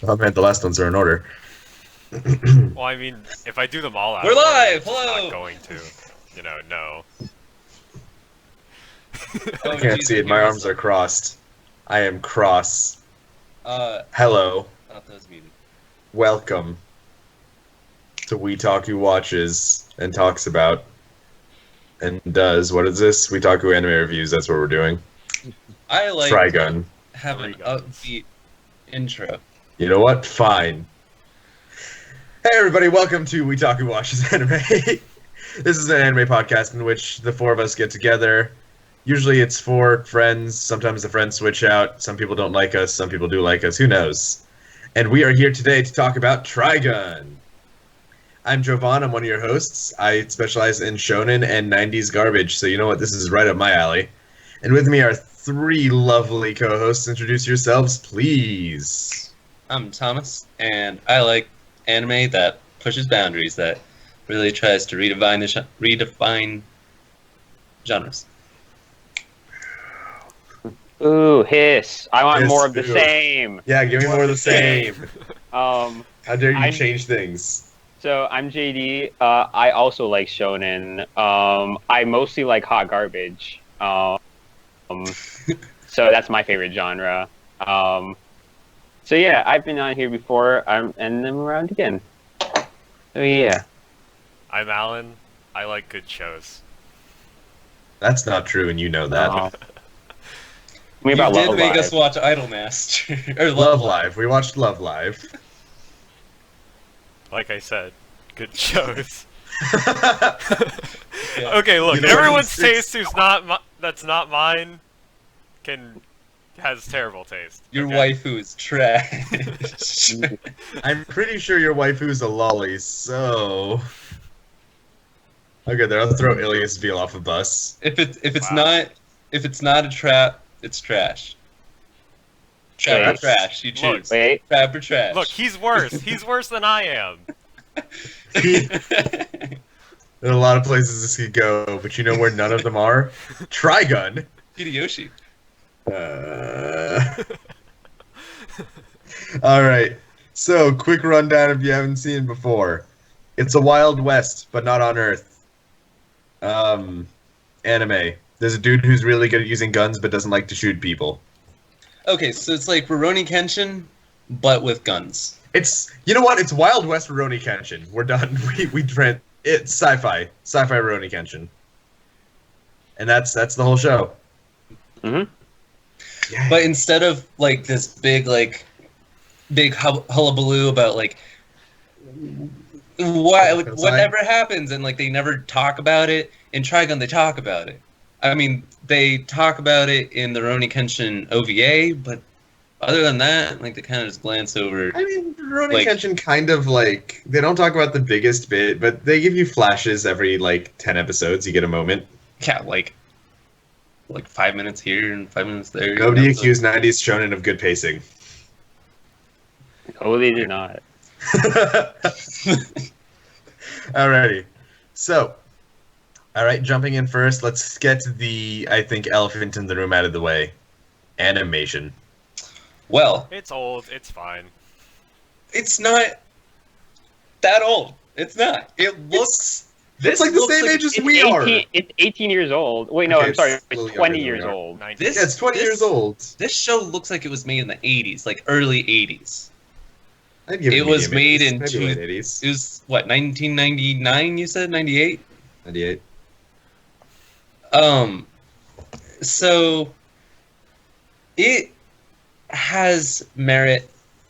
Oh man, the last ones are in order. Well, I mean, if I do them all out We're of order, live! it's just Hello! not going to, no. I Oh, can't geez, see I it. hear My arms are myself. crossed. I am cross. Uh, Hello. thought that was muted. Welcome to WeTaku Watches and Talks About and Does. What is this? WeTaku Anime Reviews. That's what we're doing. I like to Trigun. have an Three guns. upbeat intro. You know what? Fine. Hey everybody, welcome to WeTaku Watches Anime. This is an anime podcast in which the four of us get together. Usually it's four friends. Sometimes the friends switch out. Some people don't like us. Some people do like us. Who knows? And we are here today to talk about Trigun. I'm Jovan. I'm one of your hosts. I specialize in shonen and 90s garbage, so you know what? This is right up my alley. And with me are three lovely co-hosts. Introduce yourselves, please. I'm Thomas, and I like anime that pushes boundaries, that really tries to redefine genres. Ooh, hiss. I want Hiss, more of the ooh. same. Yeah, give me more of the same. Um, How dare you I'm- change things? so I'm JD. I also like shonen. I mostly like hot garbage. So that's my favorite genre. So yeah, I've been on here before. And I'm around again. So yeah. I'm Alan. I like good shows. That's not true, and you know that. Me You about did Love make Live. us watch Idolmaster. or Love Live. We watched Love Live. Like I said, good shows. Yeah. Okay, look, You know what? everyone's It's- taste that's not mine has terrible taste. Your okay? waifu is trash. I'm pretty sure your waifu's a lolly, so... Okay, there, I'll throw Ilias Veal off a bus. if it's Wow. not a trap, it's trash. Trap or Wait. trash, you choose. Wait. Trap or trash. Look, he's worse. He's worse than I am. There are a lot of places this could go, but you know where none of them are? Trigun! Hideyoshi. Alright, so quick rundown if you haven't seen it before. It's a Wild West, but not on Earth. Anime. There's a dude who's really good at using guns but doesn't like to shoot people. Okay, so it's like Rurouni Kenshin, but with guns. It's, you know what? It's Wild West Rurouni Kenshin. We're done. It's sci-fi. Sci-fi Rurouni Kenshin. And that's the whole show. Mhm. Yeah. But instead of like this big hullabaloo about like whatever happens and like they never talk about it, in Trigun they talk about it. I mean, they talk about it in the Rurouni Kenshin OVA, but other than that, like they kind of just glance over. I mean, Rurouni Like- Kenshin kind of like, they don't talk about the biggest bit, but they give you flashes every like 10 episodes. You get a moment. Yeah, like 5 minutes here and 5 minutes there. Nobody That's accused 90s shonen of good pacing. Oh, they did not. Alrighty. So, alright, jumping in first, let's get the, I think, elephant in the room out of the way. Animation. Well, It's old. It's fine. it's not that old. It's not. It looks. It's like the looks same age as It's we are. 18, it's 18 years old. Wait, no, Okay, I'm sorry. it's a little It's younger 20 than years we are. old. 90. This- Yeah, it's 20 years old. This show looks like it was made in the 80s, like early 80s. I'd give It was medium made 80s, in maybe two- late 80s. It was what 1999? You said 98. 98. So it has merit.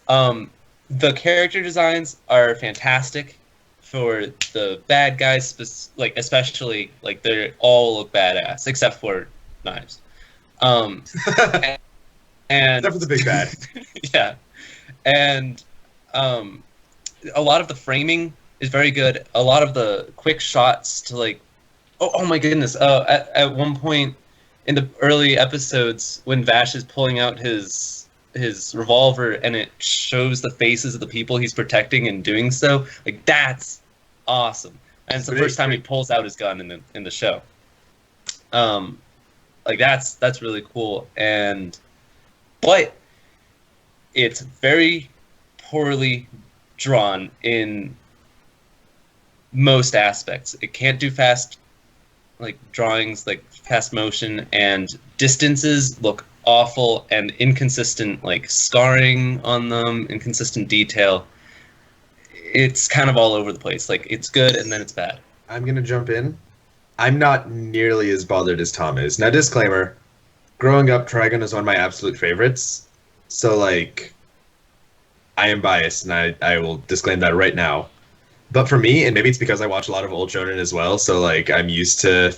The character designs are fantastic for the bad guys, like especially like they all look badass except for Knives. And Except for the big bad. yeah, and a lot of the framing is very good. A lot of the quick shots to like, oh my goodness! At one point in the early episodes, when Vash is pulling out his revolver and it shows the faces of the people he's protecting and doing so, like that's awesome. And it's the first time he pulls out his gun in the show. Like that's really cool. But it's very poorly drawn in most aspects. It can't do fast like drawings, like fast motion, and distances look awful and inconsistent, like scarring on them, inconsistent detail. It's kind of all over the place. Like it's good and then it's bad. I'm gonna jump in. I'm not nearly as bothered as Tom is. Now, disclaimer: growing up, Trigun is one of my absolute favorites. So, like, I am biased, and I will disclaim that right now. But for me, and maybe it's because I watch a lot of old shonen as well, so like I'm used to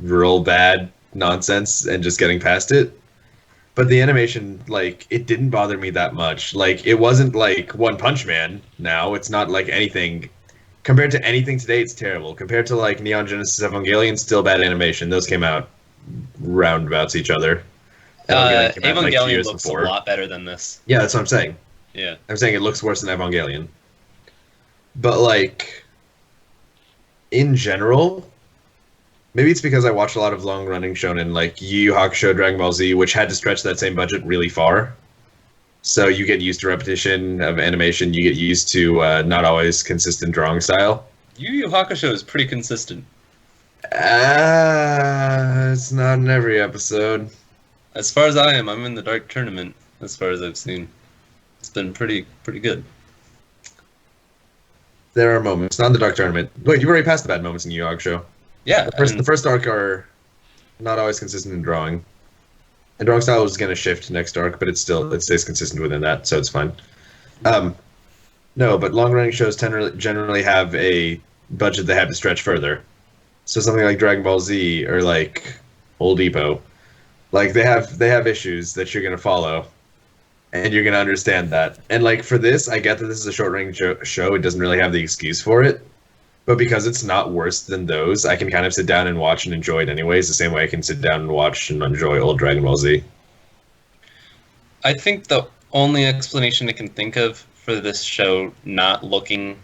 real bad nonsense and just getting past it. But the animation, like, it didn't bother me that much. Like, it wasn't like One Punch Man now. It's not like anything. Compared to anything today, it's terrible. Compared to, like, Neon Genesis Evangelion, still bad animation. Those came out roundabouts each other. Evangelion came out, like, 2 Evangelion years looks before. a lot better than this. Yeah, that's what I'm saying. Yeah. I'm saying it looks worse than Evangelion. But, like, in general, maybe it's because I watched a lot of long-running shonen, like Yu Yu Hakusho, Dragon Ball Z, which had to stretch that same budget really far. So you get used to repetition of animation, you get used to not always consistent drawing style. Yu Yu Hakusho is pretty consistent. It's not in every episode. As far as I'm in the Dark Tournament, as far as I've seen. It's been pretty good. There are moments, not in the Dark Tournament. Wait, you already passed the bad moments in Yu Yu Hakusho. Yeah. The first arc are not always consistent in drawing. And drawing style is going to shift next arc, but it stays consistent within that, so it's fine. No, but long-running shows generally have a budget they have to stretch further. So something like Dragon Ball Z or like Old Depot, like they have issues that you're going to follow, and you're going to understand that. And like for this, I get that this is a short-running show. It doesn't really have the excuse for it. But because it's not worse than those, I can kind of sit down and watch and enjoy it anyways, the same way I can sit down and watch and enjoy old Dragon Ball Z. I think the only explanation I can think of for this show not looking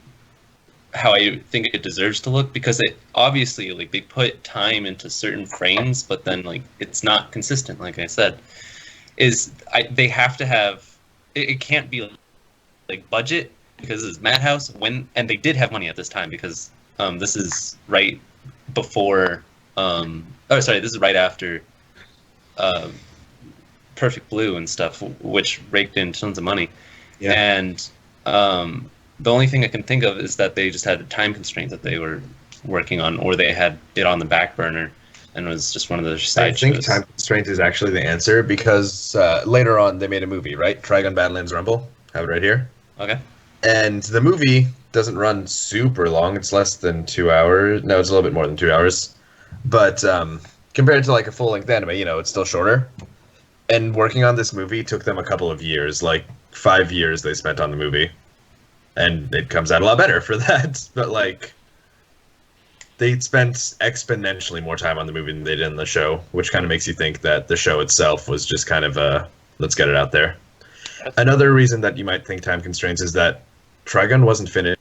how I think it deserves to look, because it obviously, like, they put time into certain frames, but then, like, it's not consistent, like I said, they have to have, it can't be, like, budget, because this is Madhouse, and they did have money at this time, because this is right before, this is right after Perfect Blue and stuff, which raked in tons of money. Yeah. And the only thing I can think of is that they just had a time constraint that they were working on, or they had it on the back burner, and it was just one of those side shows. I think time constraint is actually the answer, because later on they made a movie, right? Trigun Badlands Rumble. Have it right here. Okay. And the movie doesn't run super long. It's less than 2 hours. No, it's a little bit more than 2 hours. But compared to like a full-length anime, it's still shorter. And working on this movie took them a couple of years, like 5 years they spent on the movie. And it comes out a lot better for that. But like, they spent exponentially more time on the movie than they did in the show, which kind of makes you think that the show itself was just kind of let's get it out there. Another reason that you might think time constraints is that Trigun wasn't finished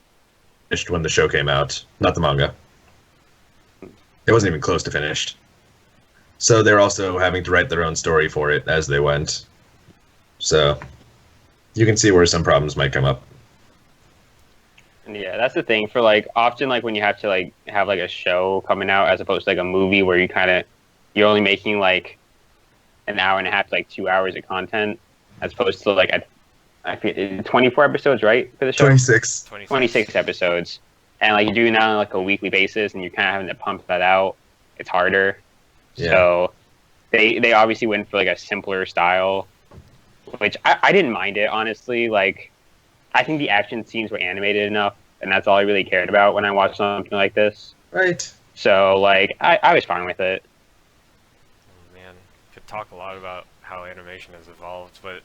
when the show came out, not the manga. It wasn't even close to finished. So they're also having to write their own story for it as they went. So you can see where some problems might come up. Yeah, that's the thing. For like often, like when you have to like have like a show coming out as opposed to like a movie where you're only making like an hour and a half to like 2 hours of content, as opposed to like I feel 24 episodes, right, for the show? 26 episodes, and like you're doing that on like a weekly basis, and you're kind of having to pump that out. It's harder. Yeah. So they obviously went for like a simpler style, which I didn't mind it, honestly. Like, I think the action scenes were animated enough, and that's all I really cared about when I watched something like this. Right. So like I was fine with it. Oh, man, could talk a lot about how animation has evolved, but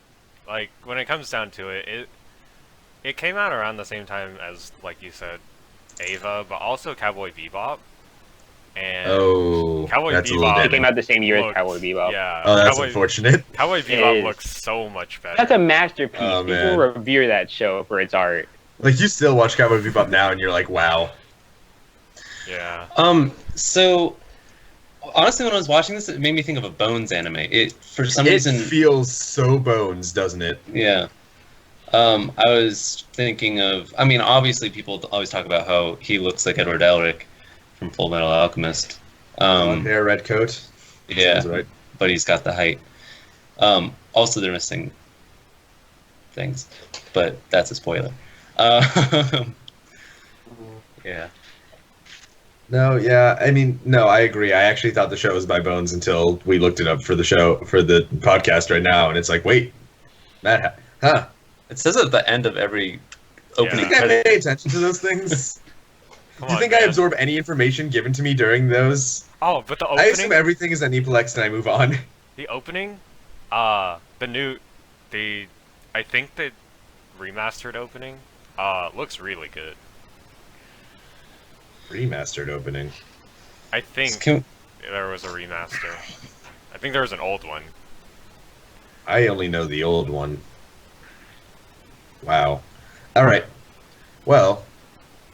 like when it comes down to it, it came out around the same time as, like you said, Ava, but also Cowboy Bebop. And Cowboy Bebop came out the same year as Cowboy Bebop. Yeah. Oh, that's unfortunate. Cowboy Bebop looks so much better. That's a masterpiece. Oh, people revere that show for its art. Like, you still watch Cowboy Bebop now, and you're like, wow. Yeah. So honestly, when I was watching this, it made me think of a Bones anime. For some reason, it feels so Bones, doesn't it? Yeah. I was thinking of. I mean, obviously, people always talk about how he looks like Edward Elric from Full Metal Alchemist. Blonde hair, red coat. Yeah, Sounds right. but he's got the height. Also, they're missing things, but that's a spoiler. Yeah. No, yeah, I mean, no, I agree. I actually thought the show was by Bones until we looked it up for the show, for the podcast right now, and it's like, wait, Matt, huh? It says at the end of every Do opening you think I credit. pay attention to those things? Come Do you on, think I man. absorb any information given to me during those? Oh, but the I assume opening, everything is Aniplex and I move on. the opening, I think the remastered opening, looks really good. Remastered opening. I think Can- there was a remaster. I think there was an old one. I only know the old one. Wow. All right. Well,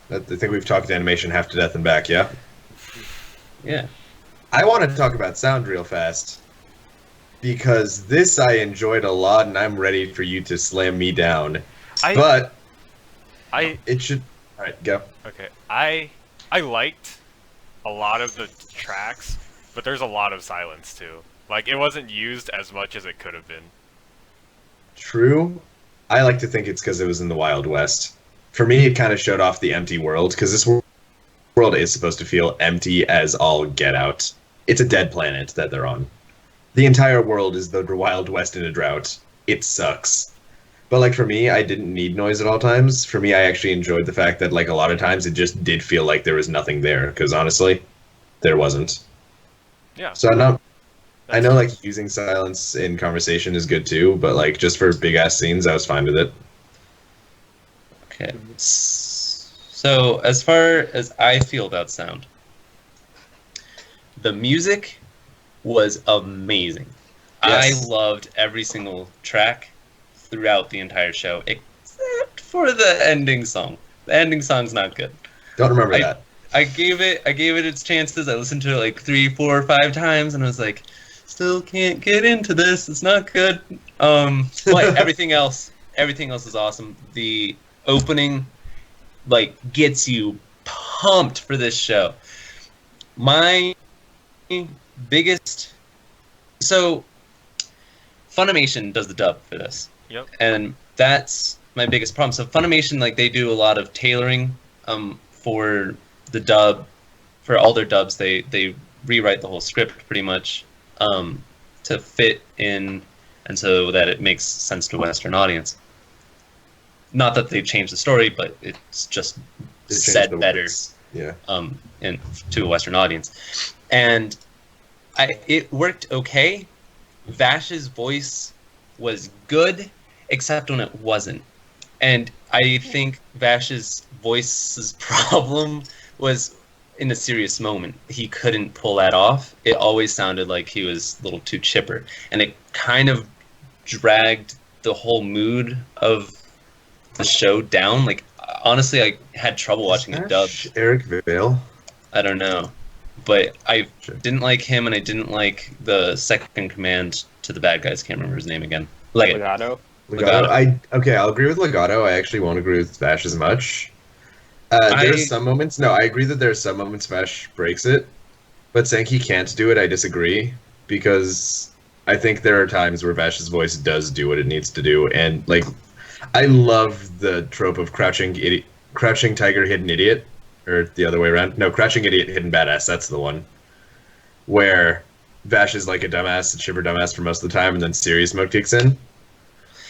I think we've talked animation half to death and back, yeah? Yeah. I want to talk about sound real fast. Because this I enjoyed a lot, and I'm ready for you to slam me down. But it should... All right, go. Okay, I liked a lot of the tracks, but there's a lot of silence too. Like, it wasn't used as much as it could have been. True. I like to think it's because it was in the Wild West. For me, it kind of showed off the empty world, because this world is supposed to feel empty as all get out. It's a dead planet that they're on. The entire world is the Wild West in a drought. It sucks. But, like, for me, I didn't need noise at all times. For me, I actually enjoyed the fact that, like, a lot of times it just did feel like there was nothing there, because honestly, there wasn't. Yeah. So I know, like, using silence in conversation is good too, but, like, just for big-ass scenes, I was fine with it. Okay. So, as far as I feel about sound, the music was amazing. Yes. I loved every single track throughout the entire show, except for the ending song. The ending song's not good. Don't remember that. I gave it its chances. I listened to it like 3, 4, 5 times, and I was like, still can't get into this. It's not good. But everything else is awesome. The opening, like, gets you pumped for this show. My biggest... So, Funimation does the dub for this. Yep. And that's my biggest problem. So Funimation, like, they do a lot of tailoring for the dub. For all their dubs, they rewrite the whole script pretty much to fit in, and so that it makes sense to a Western audience. Not that they've changed the story, but it's just said better. Words. Yeah. And to a Western audience. And it worked okay. Vash's voice was good, except when it wasn't. And I think Vash's voice's problem was in a serious moment. He couldn't pull that off. It always sounded like he was a little too chipper. And it kind of dragged the whole mood of the show down. Like, honestly, I had trouble watching it dubbed. Eric Vale? I don't know. But I didn't like him, and I didn't like the second command to the bad guys. Can't remember his name again. Legato. I'll agree with Legato. I actually won't agree with Vash as much. There's some moments. No, I agree that there's some moments Vash breaks it, but saying he can't do it, I disagree, because I think there are times where Vash's voice does do what it needs to do, and, like, I love the trope of crouching tiger, hidden idiot, or the other way around. No, crouching idiot, hidden badass. That's the one where Vash is like a dumbass, a chipper dumbass for most of the time, and then serious mode kicks in.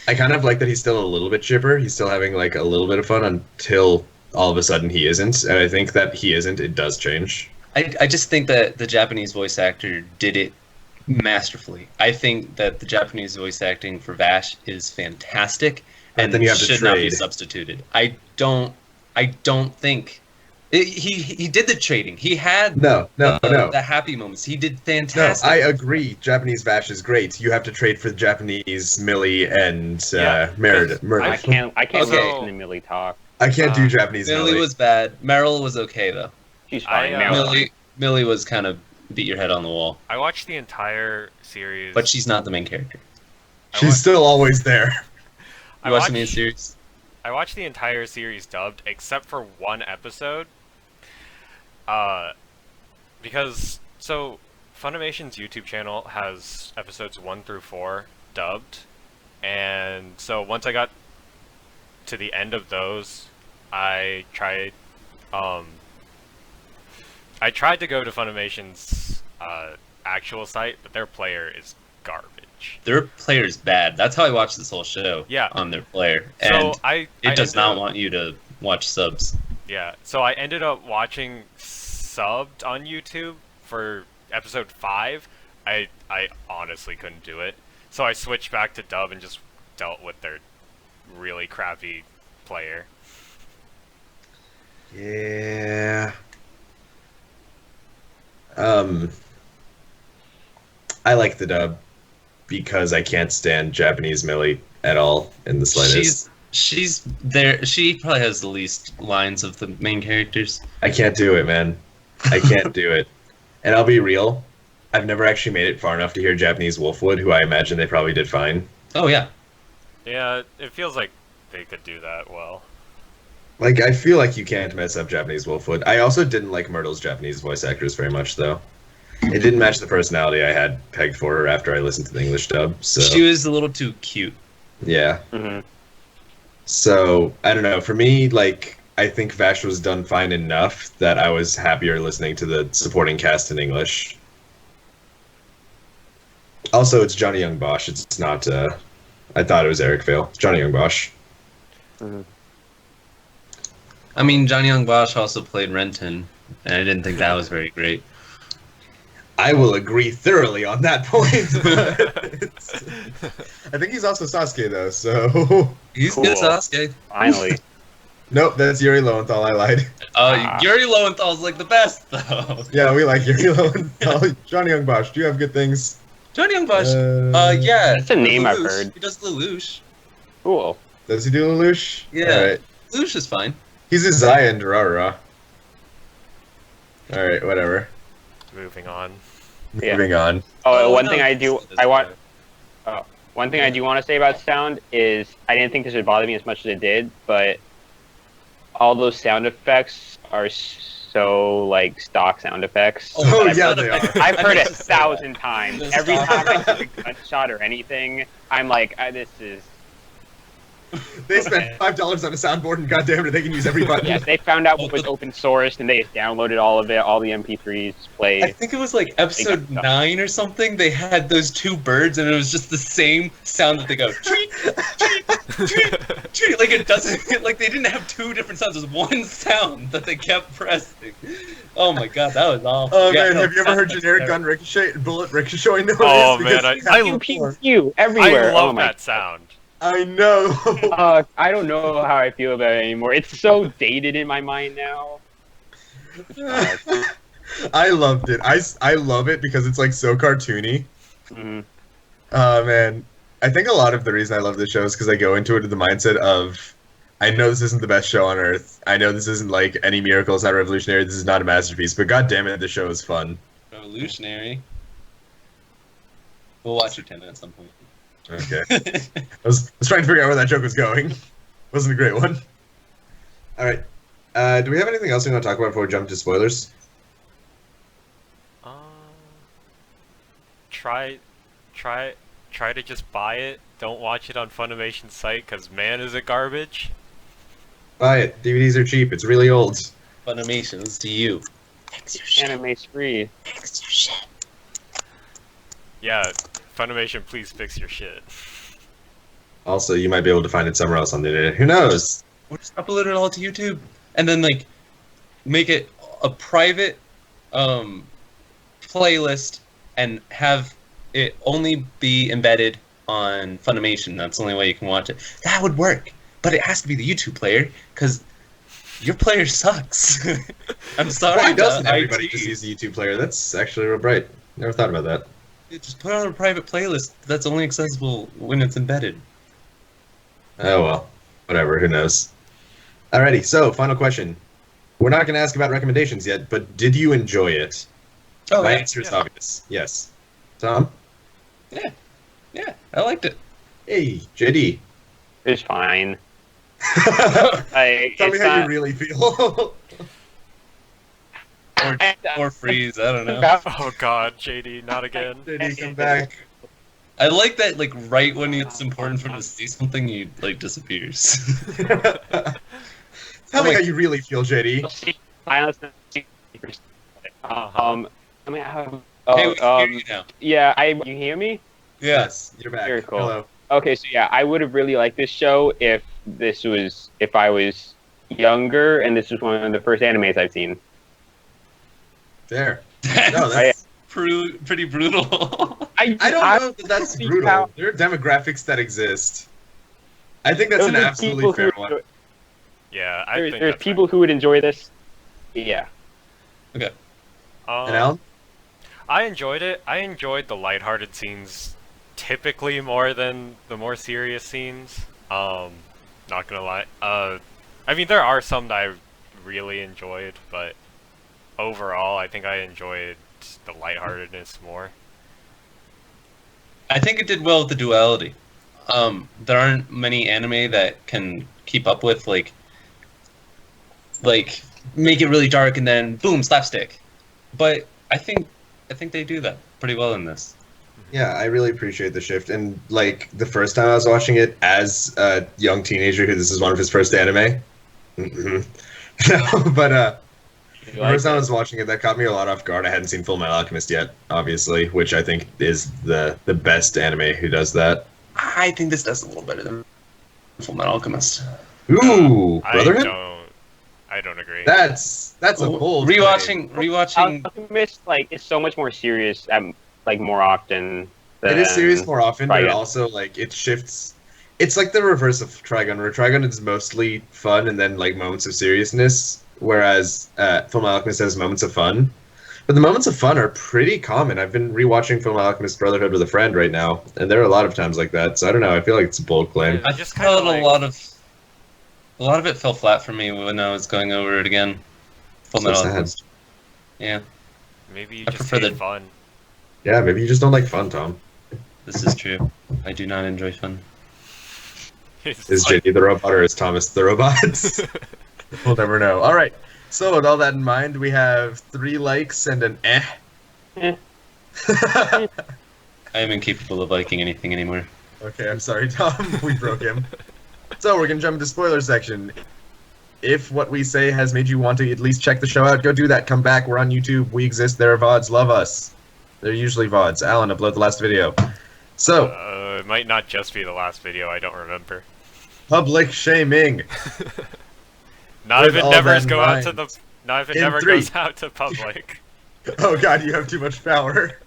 I kind of like that he's still a little bit chipper. He's still having, like, a little bit of fun until all of a sudden he isn't. And I think that he isn't. It does change. I just think that the Japanese voice actor did it masterfully. I think that the Japanese voice acting for Vash is fantastic, and then you have to should not be trade. substituted. I don't think he did the trading. He had No. the happy moments. He did No, fantastic. I agree. Japanese Vash is great. You have to trade for the Japanese Millie and Meredith. I can't Okay. listen to Millie talk. I can't do Japanese Millie Millie. was bad. Meryl was okay though. She's fine. I, Meryl- Millie was kind of beat your head on the wall, I watched the entire series. but she's not the main character. She's still always there. You watched the main series? I watched the entire series dubbed, except for one episode. Because Funimation's YouTube channel has episodes 1 through 4 dubbed, and so once I got to the end of those, I tried to go to Funimation's actual site, but their player is garbage. Their player's bad. That's how I watched this whole show. Yeah. On their player, So and it does not want you to watch subs. Yeah, so I ended up watching subbed on YouTube for episode 5. I honestly couldn't do it, so I switched back to dub and just dealt with their really crappy player. Yeah. I like the dub because I can't stand Japanese Millie at all in the slightest. She's there. She probably has the least lines of the main characters. I can't do it, man. I can't do it. And I'll be real, I've never actually made it far enough to hear Japanese Wolfwood, who I imagine they probably did fine. Oh yeah. Yeah, it feels like they could do that well. Like, I feel like you can't mess up Japanese Wolfwood. I also didn't like Myrtle's Japanese voice actress very much, though. It didn't match the personality I had pegged for her after I listened to the English dub, so... She was a little too cute. Yeah. Mm-hmm. So, I don't know. For me, like, I think Vash was done fine enough that I was happier listening to the supporting cast in English. Also, it's Johnny Young Bosch. It's not, I thought it was Eric Vale. It's Johnny Young Bosch. Mm-hmm. I mean, Johnny Young Bosch also played Renton, and I didn't think that was very great. I will agree thoroughly on that point. I think he's also Sasuke, though, so... He's Cool. good, Sasuke. Finally. Nope, that's Yuri Lowenthal. I lied. Yuri Lowenthal's like the best, though. Yeah, we like Yuri Lowenthal. Johnny Young Bosch, do you have good things? Johnny Young Bosch. Yeah. That's a name I've Lelouch. heard. He does Lelouch. Cool. Does he do Lelouch? Yeah. Alright. Lelouch is fine. He's a Zaya in Durarara. Alright, whatever. Moving on. Yeah. Moving on. Oh, Oh, one no, thing I this do, is- I want. Oh, one thing I do want to say about sound is I didn't think this would bother me as much as it did, but all those sound effects are so like stock sound effects. Oh, I've yeah, heard they of- are. I've heard it The 1,000 times. The Every stock- time I hear a gunshot or anything, I'm like, this is. They spent $5 on a soundboard and goddamn it, they can use every button. Yeah, they found out what was open sourced and they downloaded all of it, all the MP3s played. I think it was like episode 9 or something. They had those two birds, and it was just the same sound that they go treat, treat, treat, treat. Like it doesn't. Like they didn't have two different sounds. It was one sound that they kept pressing. Oh my god, that was awful. Oh Yeah, man, no, have you ever heard that's generic terrible. gun ricochet, bullet ricochet noise? Oh, Because man, we have Pew, it pew, before. pew, everywhere. I love Oh my that sound. I know. I don't know how I feel about it anymore. It's so dated in my mind now. I loved it. I love it because it's like so cartoony. Mhm. Oh man, I think a lot of the reason I love this show is because I go into it with the mindset of, I know this isn't the best show on earth. I know this isn't like any miracle. It's not revolutionary. This is not a masterpiece. But god damn it, the show is fun. Revolutionary. We'll watch your 10 at some point. Okay. I was trying to figure out where that joke was going. Wasn't a great one. All right. Do we have anything else we want to talk about before we jump to spoilers? Try to just buy it. Don't watch it on Funimation's site, because man, is it garbage. Buy it. DVDs are cheap. It's really old. Funimations to you. Anime's free. Yeah, Funimation, please fix your shit. Also, you might be able to find it somewhere else on the internet. Who knows? Or just upload it all to YouTube, and then like make it a private playlist, and have it only be embedded on Funimation. That's the only way you can watch it. That would work, but it has to be the YouTube player because your player sucks. I'm sorry. Why doesn't the everybody IT. just use the YouTube player? That's actually real bright. Never thought about that. Just put it on a private playlist that's only accessible when it's embedded. Oh well. Whatever. Who knows? Alrighty. So, final question. We're not going to ask about recommendations yet, but did you enjoy it? Oh, My yeah. answer is obvious. Yes. Tom? Yeah, I liked it. Hey, JD. It's fine. Tell It's me how you not. really feel. Or freeze. I don't know. Oh God, JD, not again. Did he come back? I like that. Like right when it's important for him to say something, he like disappears. Tell me how you really feel, JD. I mean, Hey, we can hear you now. yeah, you hear me? Yes, you're back. Very cool. Hello. Okay, so yeah, I would have really liked this show if I was younger and this was one of the first animes I've seen. There. That's No, that's. pretty brutal. I don't know that that's see brutal. how- There are demographics that exist. I think that's an Those are absolutely people fair who- one. Yeah, I think There's that's people who would enjoy this. Yeah. right. And Alan? I enjoyed it. I enjoyed the lighthearted scenes typically more than the more serious scenes. Not gonna lie. I mean, there are some that I really enjoyed, but overall, I think I enjoyed the lightheartedness more. I think it did well with the duality. There aren't many anime that can keep up with like make it really dark and then boom slapstick. But I think they do that pretty well in this. Yeah, I really appreciate the shift. And like the first time I was watching it as a young teenager who this is one of his first anime. No, but the first time I was watching it, that caught me a lot off guard. I hadn't seen Full Metal Alchemist yet, obviously, which I think is the best anime who does that. I think this does a little better than Full Metal Alchemist. Ooh, Brotherhood? I don't agree. That's a bold claim. Rewatching. Alchemist, like, is so much more serious, like, more often. It is serious more often, but Trigun. also like it shifts. It's like the reverse of Trigun, where Trigun is mostly fun and then like moments of seriousness, whereas Full Metal Alchemist has moments of fun. But the moments of fun are pretty common. I've been rewatching Full Metal Alchemist Brotherhood with a friend right now, and there are a lot of times like that. So I don't know. I feel like it's a bold claim. I Just felt kinda like- a lot of it fell flat for me when I was going over it again. Full So Metal sad. Alchemist. Yeah, Maybe you I just prefer hate the- fun. Yeah, maybe you just don't like fun, Tom. this is true. I do not enjoy fun. It's Is like- JD the robot or is Thomas the robot? We'll never know. All right. So with all that in mind, we have 3 likes and an eh. Eh. I am incapable of liking anything anymore. Okay, I'm sorry, Tom. We broke him. So we're gonna jump into spoiler section. If what we say has made you want to at least check the show out, go do that. Come back. We're on YouTube. We exist. There are VODs. Love us. They're usually VODs. Alan, upload the last video. So, it might not just be the last video. I don't remember. public shaming. Not With if it all never that in goes out to mind, the. Not if it in never 3. goes out to public. Oh god, you have too much power.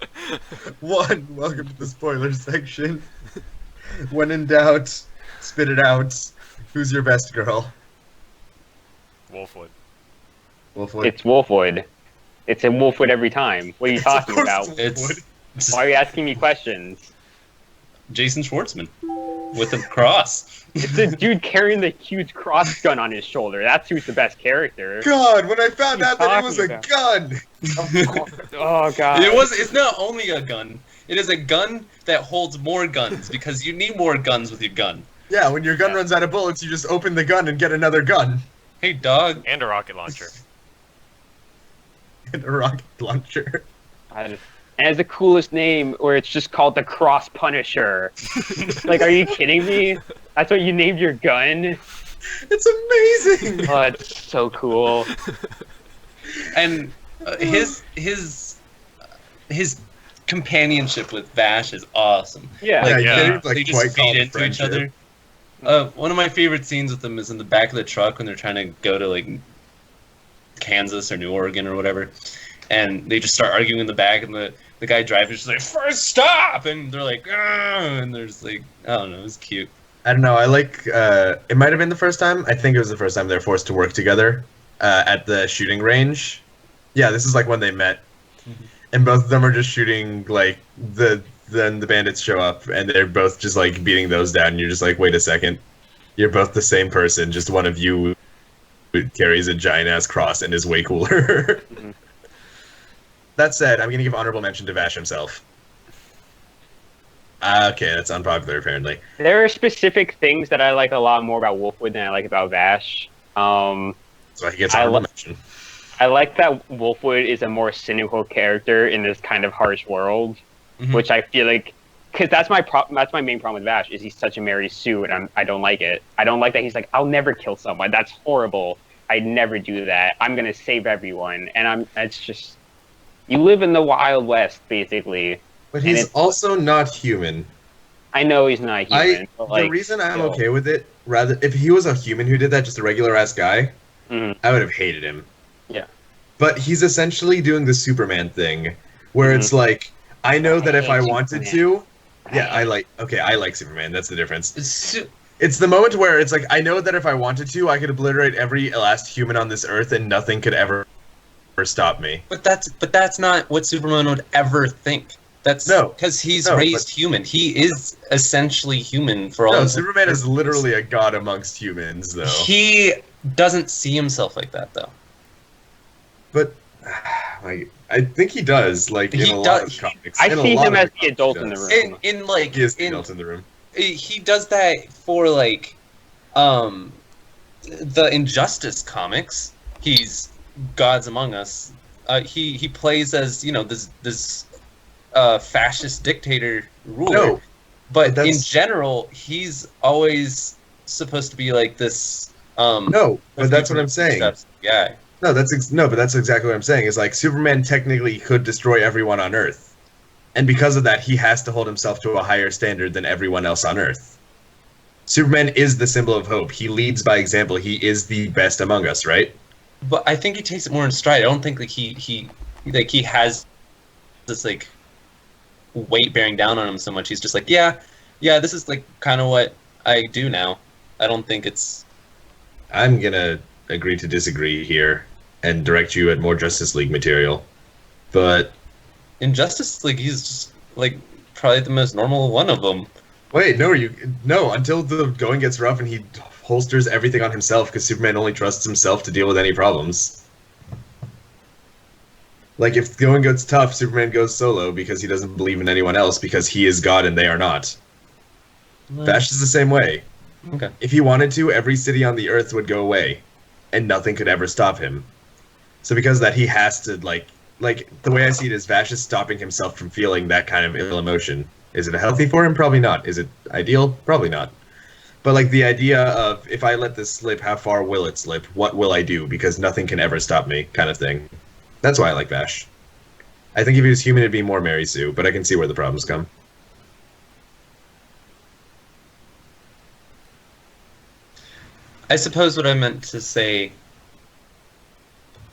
1, welcome to the spoiler section. When in doubt, spit it out. Who's your best girl? Wolfwood. Wolfwood. It's Wolfwood. It's a Wolfwood every time. What are you Of talking course about? it's Wolfwood. It's Why are you asking me questions? Jason Schwartzman with a cross. It's a dude carrying the huge cross gun on his shoulder. That's who's the best character. God, when I found What are out you that it was a talking gun! Oh god. It's not only a gun. It is a gun that holds more guns because you need more guns with your gun. Yeah, when your gun Yeah. runs out of bullets, you just open the gun and get another gun. Hey, dog. And a rocket launcher. And a rocket launcher. And it's the coolest name where it's just called the Cross Punisher. Like, are you kidding me? That's what you named your gun? It's amazing! Oh, it's so cool. And his companionship with Vash is awesome. Yeah. Yeah, yeah. they're, like, They just quite feed called into each friendship. other. One of my favorite scenes with them is in the back of the truck when they're trying to go to like Kansas or New Oregon or whatever, and they just start arguing in the back, and the guy driving is just like, "First stop!" and they're like, "Argh!" and there's like, I don't know, it's cute. I don't know, I like, it might have been the first time, I think it was the first time they were forced to work together, at the shooting range. Yeah, this is like when they met. And both of them are just shooting, like, then the bandits show up, and they're both just, like, beating those down, and you're just like, wait a second. You're both the same person, just one of you carries a giant-ass cross and is way cooler. Mhm. That said, I'm gonna give honorable mention to Vash himself. Okay, that's unpopular apparently. There are specific things that I like a lot more about Wolfwood than I like about Vash. So he gets I, honorable li- mention. I like that Wolfwood is a more cynical character in this kind of harsh world, which I feel like, because that's my main problem with Vash is he's such a Mary Sue, and I don't like it. I don't like that he's like, I'll never kill someone. That's horrible. I'd never do that. I'm gonna save everyone, and it's just, you live in the Wild West basically. But he's also not human. I know he's not human. But the reason I'm okay with it, rather, if he was a human who did that, just a regular ass guy, I would have hated him. Yeah. But he's essentially doing the Superman thing, where it's like, I know that if I wanted to, I like Superman. That's the difference. It's the moment where it's like, I know that if I wanted to, I could obliterate every last human on this earth, and nothing could ever stop me. But that's not what Superman would ever think. That's because he's raised human. He is essentially human for all. No, Superman is literally a god amongst humans, though. He doesn't see himself like that, though. But I think he does. Like in a lot of comics, I see him as the adult in the room. He is the adult in the room. He does that for like, the Injustice comics. He's Gods Among Us. He plays as this fascist dictator ruler. No, but in general, he's always supposed to be like this. No, but that's what I'm saying. Yeah. No, but that's exactly what I'm saying. Is like Superman technically could destroy everyone on Earth, and because of that, he has to hold himself to a higher standard than everyone else on Earth. Superman is the symbol of hope. He leads by example. He is the best among us, right? But I think he takes it more in stride. I don't think like he has this like weight bearing down on him so much. He's just like, yeah, this is like kind of what I do now. I don't think it's. I'm gonna agree to disagree here and direct you at more Justice League material, but in Justice League, he's just like probably the most normal one of them. Wait, no, until the going gets rough and he holsters everything on himself because Superman only trusts himself to deal with any problems. Like, if the going gets tough, Superman goes solo because he doesn't believe in anyone else because he is God and they are not. Vash is the same way. Okay. If he wanted to, every city on the Earth would go away, and nothing could ever stop him. So because of that, he has to, like, the way I see it is Vash is stopping himself from feeling that kind of ill emotion. Is it healthy for him? Probably not. Is it ideal? Probably not. But, like, the idea of, if I let this slip, how far will it slip? What will I do? Because nothing can ever stop me, kind of thing. That's why I like Vash. I think if he was human, it'd be more Mary Sue, but I can see where the problems come. I suppose what I meant to say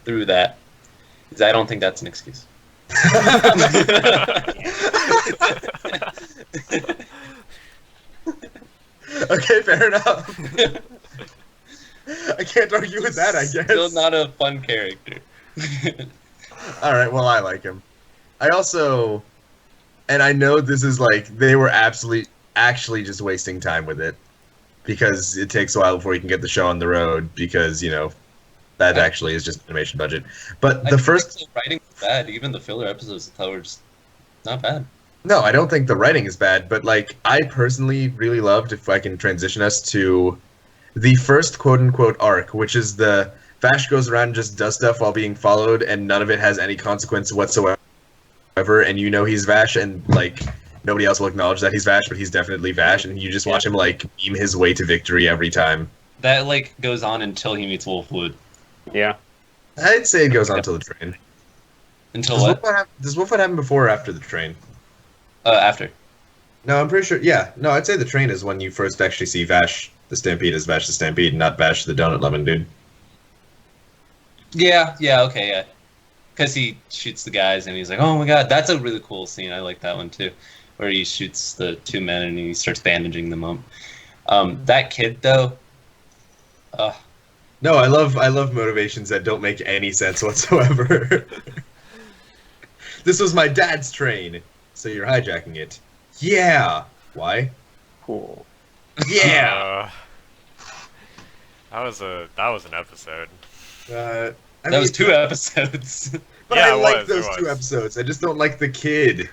through that is I don't think that's an excuse. Okay, fair enough. I can't argue with that, I guess. Still not a fun character. Alright, well, I like him. I also... And I know this is like, they were actually just wasting time with it. Because it takes a while before you can get the show on the road, because, that actually is just animation budget. But the first... The writing was bad. Even the filler episodes I thought were just not bad. No, I don't think the writing is bad, but, like, I personally really loved, if I can transition us to the first quote-unquote arc, which is the Vash goes around and just does stuff while being followed, and none of it has any consequence whatsoever, and he's Vash, and, like, nobody else will acknowledge that he's Vash, but he's definitely Vash, and you just watch him, like, beam his way to victory every time. That, like, goes on until he meets Wolfwood. Yeah. I'd say it goes on until the train. Until what? Does Wolfwood happen before or after the train? After. No, I'm pretty sure, yeah. No, I'd say the train is when you first actually see Vash the Stampede as Vash the Stampede, not Vash the donut-loving dude. Yeah, okay, yeah. Because he shoots the guys and he's like, oh my god, that's a really cool scene. I like that one too. Where he shoots the two men and he starts bandaging them up. That kid, though... No, I love motivations that don't make any sense whatsoever. This was my dad's train, so you're hijacking it. Yeah. Why? Cool. Yeah. That was an episode. That was 2 episodes. But Yeah, I like it those was. 2 episodes. I just don't like the kid.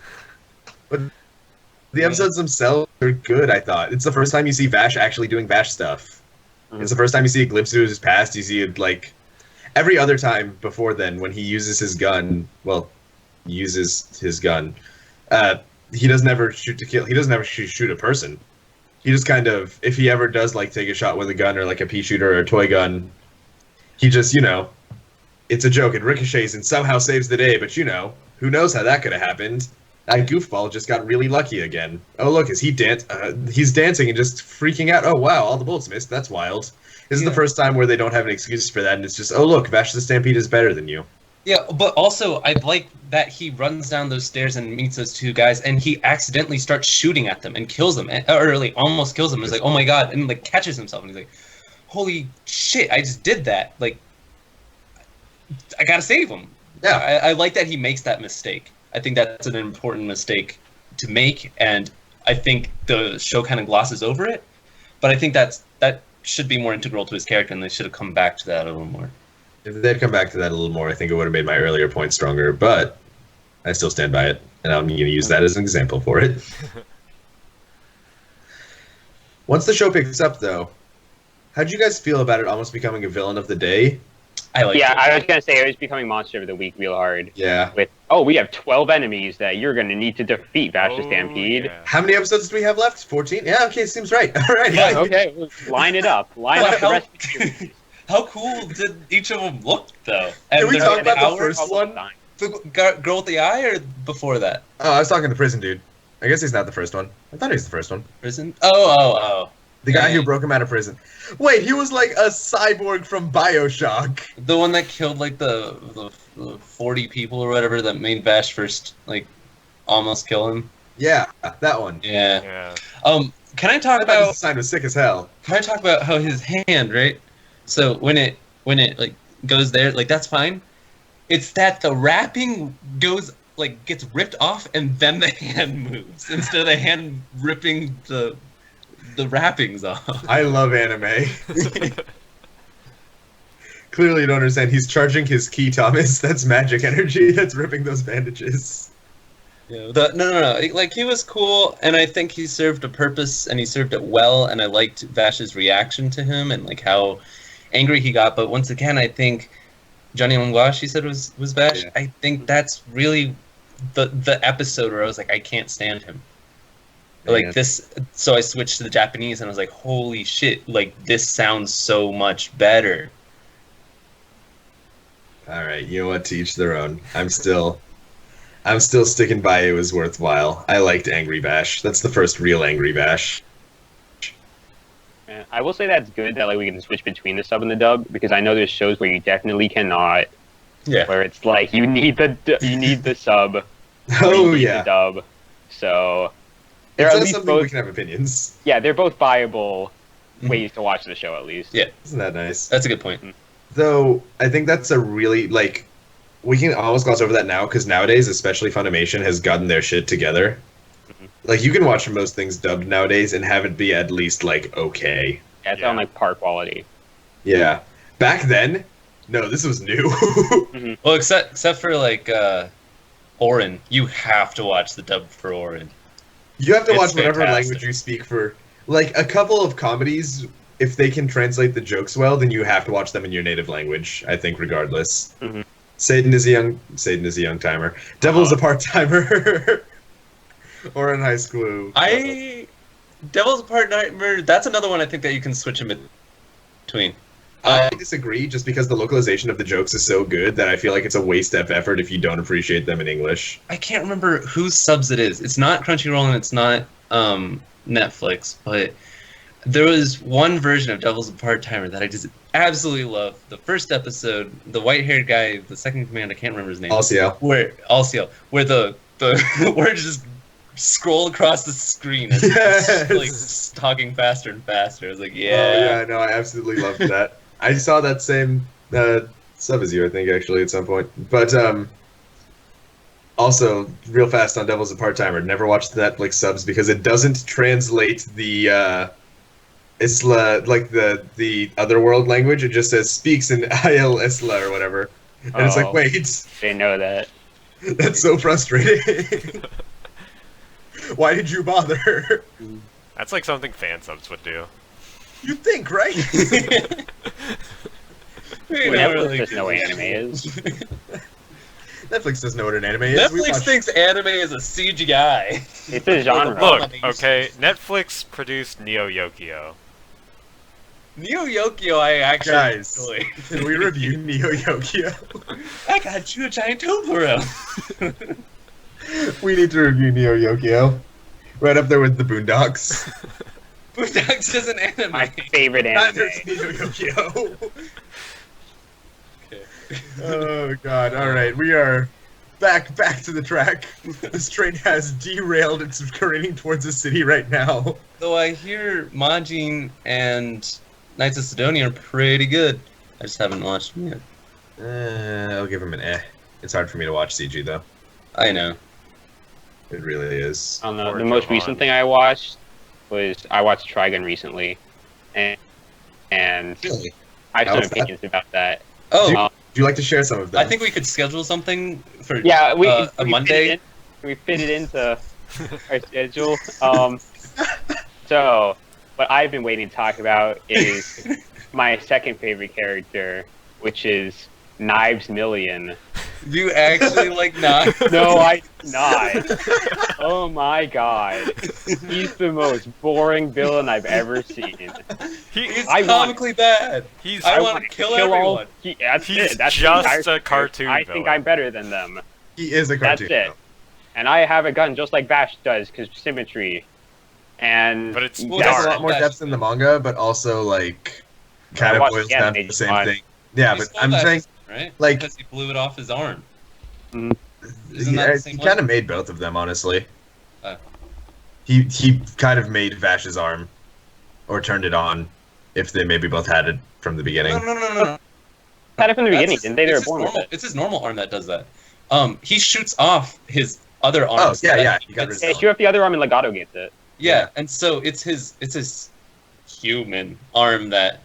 But The episodes themselves are good, I thought. It's the first time you see Vash actually doing Vash stuff. It's the first time you see a glimpse of his past. You see it, like, every other time before then, when he uses his gun, he doesn't ever shoot to kill. He doesn't ever shoot a person. He just kind of, if he ever does, like, take a shot with a gun or, like, a pea shooter or a toy gun, he just, it's a joke. It ricochets and somehow saves the day, but, who knows how that could have happened. That goofball just got really lucky again. Oh, look, he's dancing and just freaking out. Oh, wow, all the bullets missed. That's wild. This is the first time where they don't have an excuse for that, and it's just, oh, look, Vash the Stampede is better than you. Yeah, but also, I like that he runs down those stairs and meets those two guys, and he accidentally starts shooting at them and kills them, or like, almost kills them. He's like, oh my god, and like catches himself, and he's like, holy shit, I just did that. Like, I gotta save him. Yeah, I like that he makes that mistake. I think that's an important mistake to make, and I think the show kind of glosses over it. But I think that should be more integral to his character, and they should have come back to that a little more. If they'd come back to that a little more, I think it would have made my earlier point stronger. But I still stand by it, and I'm going to use that as an example for it. Once the show picks up, though, how'd you guys feel about it almost becoming a villain of the day? I was gonna say it was becoming monster of the week real hard. Yeah. With we have 12 enemies that you're gonna need to defeat, Vash the Stampede. Yeah. How many episodes do we have left? 14? Yeah, okay, seems right. All right. Yeah, okay, line it up. Line up the rest of the series. How cool did each of them look, though? Can we talk about the first one? The girl with the eye, or before that? Oh, I was talking to Prison Dude. I guess he's not the first one. I thought he was the first one. Prison? Oh. The guy who broke him out of prison. Wait, he was like a cyborg from BioShock. The one that killed like the 40 people or whatever that made Vash first like almost kill him. Yeah, that one. Yeah. Can I talk I thought about? his sign was sick as hell. Can I talk about how his hand, right? So when it like goes there, like that's fine. It's that the wrapping gets ripped off and then the hand moves instead of the hand ripping the wrappings off. I love anime. Clearly you don't understand. He's charging his ki, Thomas. That's magic energy that's ripping those bandages. Yeah, no. Like, he was cool, and I think he served a purpose, and he served it well, and I liked Vash's reaction to him, and like how angry he got. But once again, I think Johnny Langlois, she said, was Vash. Yeah. I think that's really the episode where I was like, I can't stand him. Like this, so I switched to the Japanese, and I was like, holy shit, like, this sounds so much better. Alright, you know what, to each their own. I'm still sticking by it was worthwhile. I liked Angry Vash. That's the first real Angry Vash. I will say that's good that like we can switch between the sub and the dub, because I know there's shows where you definitely cannot. Yeah. Where it's like you need the sub. Oh yeah. The dub. So there are at least both, we can have opinions. Yeah, they're both viable ways to watch the show at least. Yeah. Isn't that nice? That's a good point. Though I think that's a really like we can almost gloss over that now because nowadays, especially Funimation, has gotten their shit together. Like, you can watch most things dubbed nowadays and have it be at least, like, okay. Yeah, it's on, like, par quality. Yeah. Back then, no, this was new. Well, except for, like, Orin. You have to watch the dub for Orin. You have to watch whatever language you speak for. Like, a couple of comedies, if they can translate the jokes well, then you have to watch them in your native language, I think, regardless. Satan is a young timer. Devil is a part-timer. Or in high school. Devil's a part-timer, that's another one I think that you can switch in between. I disagree, just because the localization of the jokes is so good that I feel like it's a waste of effort if you don't appreciate them in English. I can't remember whose subs it is. It's not Crunchyroll and it's not Netflix, but there was one version of Devil's a Part-Timer that I just absolutely love. The first episode, the white-haired guy, the second in command, I can't remember his name. Alcio. Where the where just scroll across the screen and like talking faster and faster. I was like, yeah. Oh yeah, no, I absolutely loved that. I saw that same sub as you, I think, actually, at some point. But also, real fast on Devil's a Part-Timer, never watched the Netflix subs because it doesn't translate the Isla, like the otherworld language. It just says speaks in Ayel Isla or whatever. And it's like, wait. They know that. That's so frustrating. Why did you bother? That's like something fan subs would do. You think, right? Netflix doesn't know what anime is. Netflix doesn't know what an anime is. Netflix thinks anime is a CGI. It's a genre. Look, okay, Netflix produced Neo Yokio. Neo Yokio, I actually Guys, enjoy. can we review Neo Yokio? I got you a giant Toblerone. We need to review Neo Yokio. Right up there with the Boondocks. Boondocks is an anime. My favorite anime. There's Neo Yokio. Okay. Oh god, alright, we are back to the track. This train has derailed, it's careening towards the city right now. Though I hear Majin and Knights of Sidonia are pretty good. I just haven't watched them yet. I'll give him an eh. It's hard for me to watch CG though. I know. It really is. I don't know. Or The most Johan. recent thing I watched was I watched Trigun recently, and Really? I have How some was that? opinions about that. Oh, Would you like to share some of them? I think we could schedule something for Yeah, a we Monday. We fit it into our schedule. So what I've been waiting to talk about is my second favorite character, which is Knives Million. You actually like not? No, I not. Oh my god, he's the most boring villain I've ever seen. He's I want- comically bad. He's I want want to kill everyone. That's He's it. That's the just entire a story. cartoon I think villain. I'm better than them. he is a That's cartoon. it. And I have a gun just like Bash does, because symmetry. And But it's Well, there's a dark. lot more depth in the manga, but also like kind of watched boils the down to anime the same just thing. Yeah, He but stole I'm that, saying right? like- Because he blew it off his arm. he, Isn't that the same kind of one? made both of them, honestly. Oh. He kind of made Vash's arm, or turned it on, if they maybe both had it from the beginning. No. had it from the That's beginning, his- didn't they? They were it's his born with normal- it. It's his normal arm that does that. He shoots off his other Oh, arms. yeah, that yeah. he He got gets- rid Yeah, shoot up the other arm and Legato gets it. Yeah, and so it's his human arm that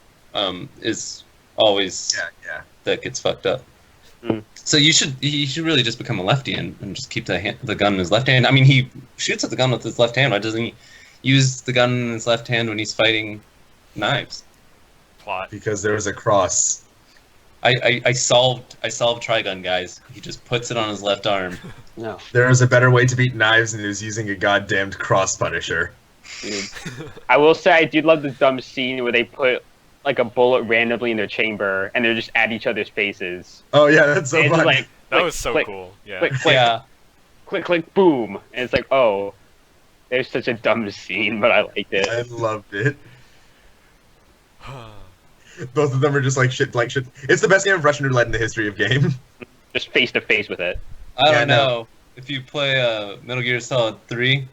is always Yeah. that gets fucked up. Mm. So he should really just become a lefty and just keep the gun in his left hand. I mean, he shoots at the gun with his left hand. Why doesn't he use the gun in his left hand when he's fighting Knives? plot. Because there was a cross. I solved Trigun, guys. He just puts it on his left arm. No. There was a better way to beat Knives, and it was using a goddamned cross punisher. Dude. I will say I did love the dumb scene where they put like a bullet randomly in their chamber and they're just at each other's faces. Oh yeah, that's so And it's fun. like That click, was so click, cool. Yeah. click, click, Yeah, click, click, boom, and it's like, oh, there's such a dumb scene, but I liked it. I loved it. Both of them are just like shit. It's the best game of Russian roulette in the history of game. Just face to face with it. I Yeah, don't no. know if you play Metal Gear Solid 3.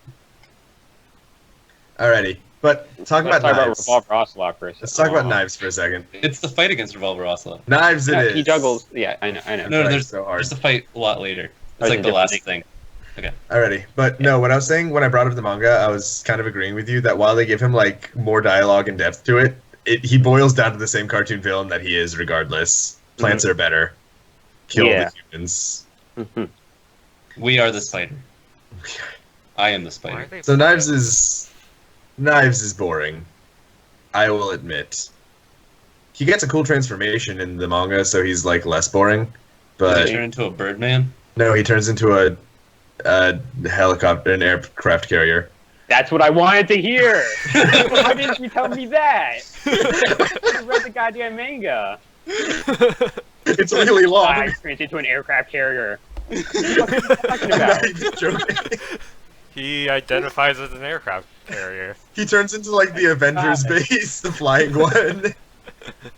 Alrighty, but talking Let's about talk about Knives. Revolver Ocelot for a second. Let's talk about Knives for a second. It's the fight against Revolver Ocelot. Knives, it Yeah, is. he juggles. Yeah, I know. No, Right, there's so hard. there's the fight a lot later. It's There's like a the different last thing. Alrighty, but no, what I was saying when I brought up the manga, I was kind of agreeing with you that while they give him like more dialogue and depth to it, he boils down to the same cartoon villain that he is regardless. Plants are better. Kill Yeah. the humans. Mhm. We are the spider. I am the Why are spider. they So flat? Knives is boring. I will admit. He gets a cool transformation in the manga, so he's like less boring. Does But he turn into a Birdman? no, he turns into a helicopter, an aircraft carrier. That's what I wanted to hear. Why didn't you tell me that? I read the goddamn manga. It's really long. I turns into an aircraft carrier. I'm Talking about? not even joking. He identifies as an aircraft carrier. He turns into like the Avengers Stop it. base, the flying one.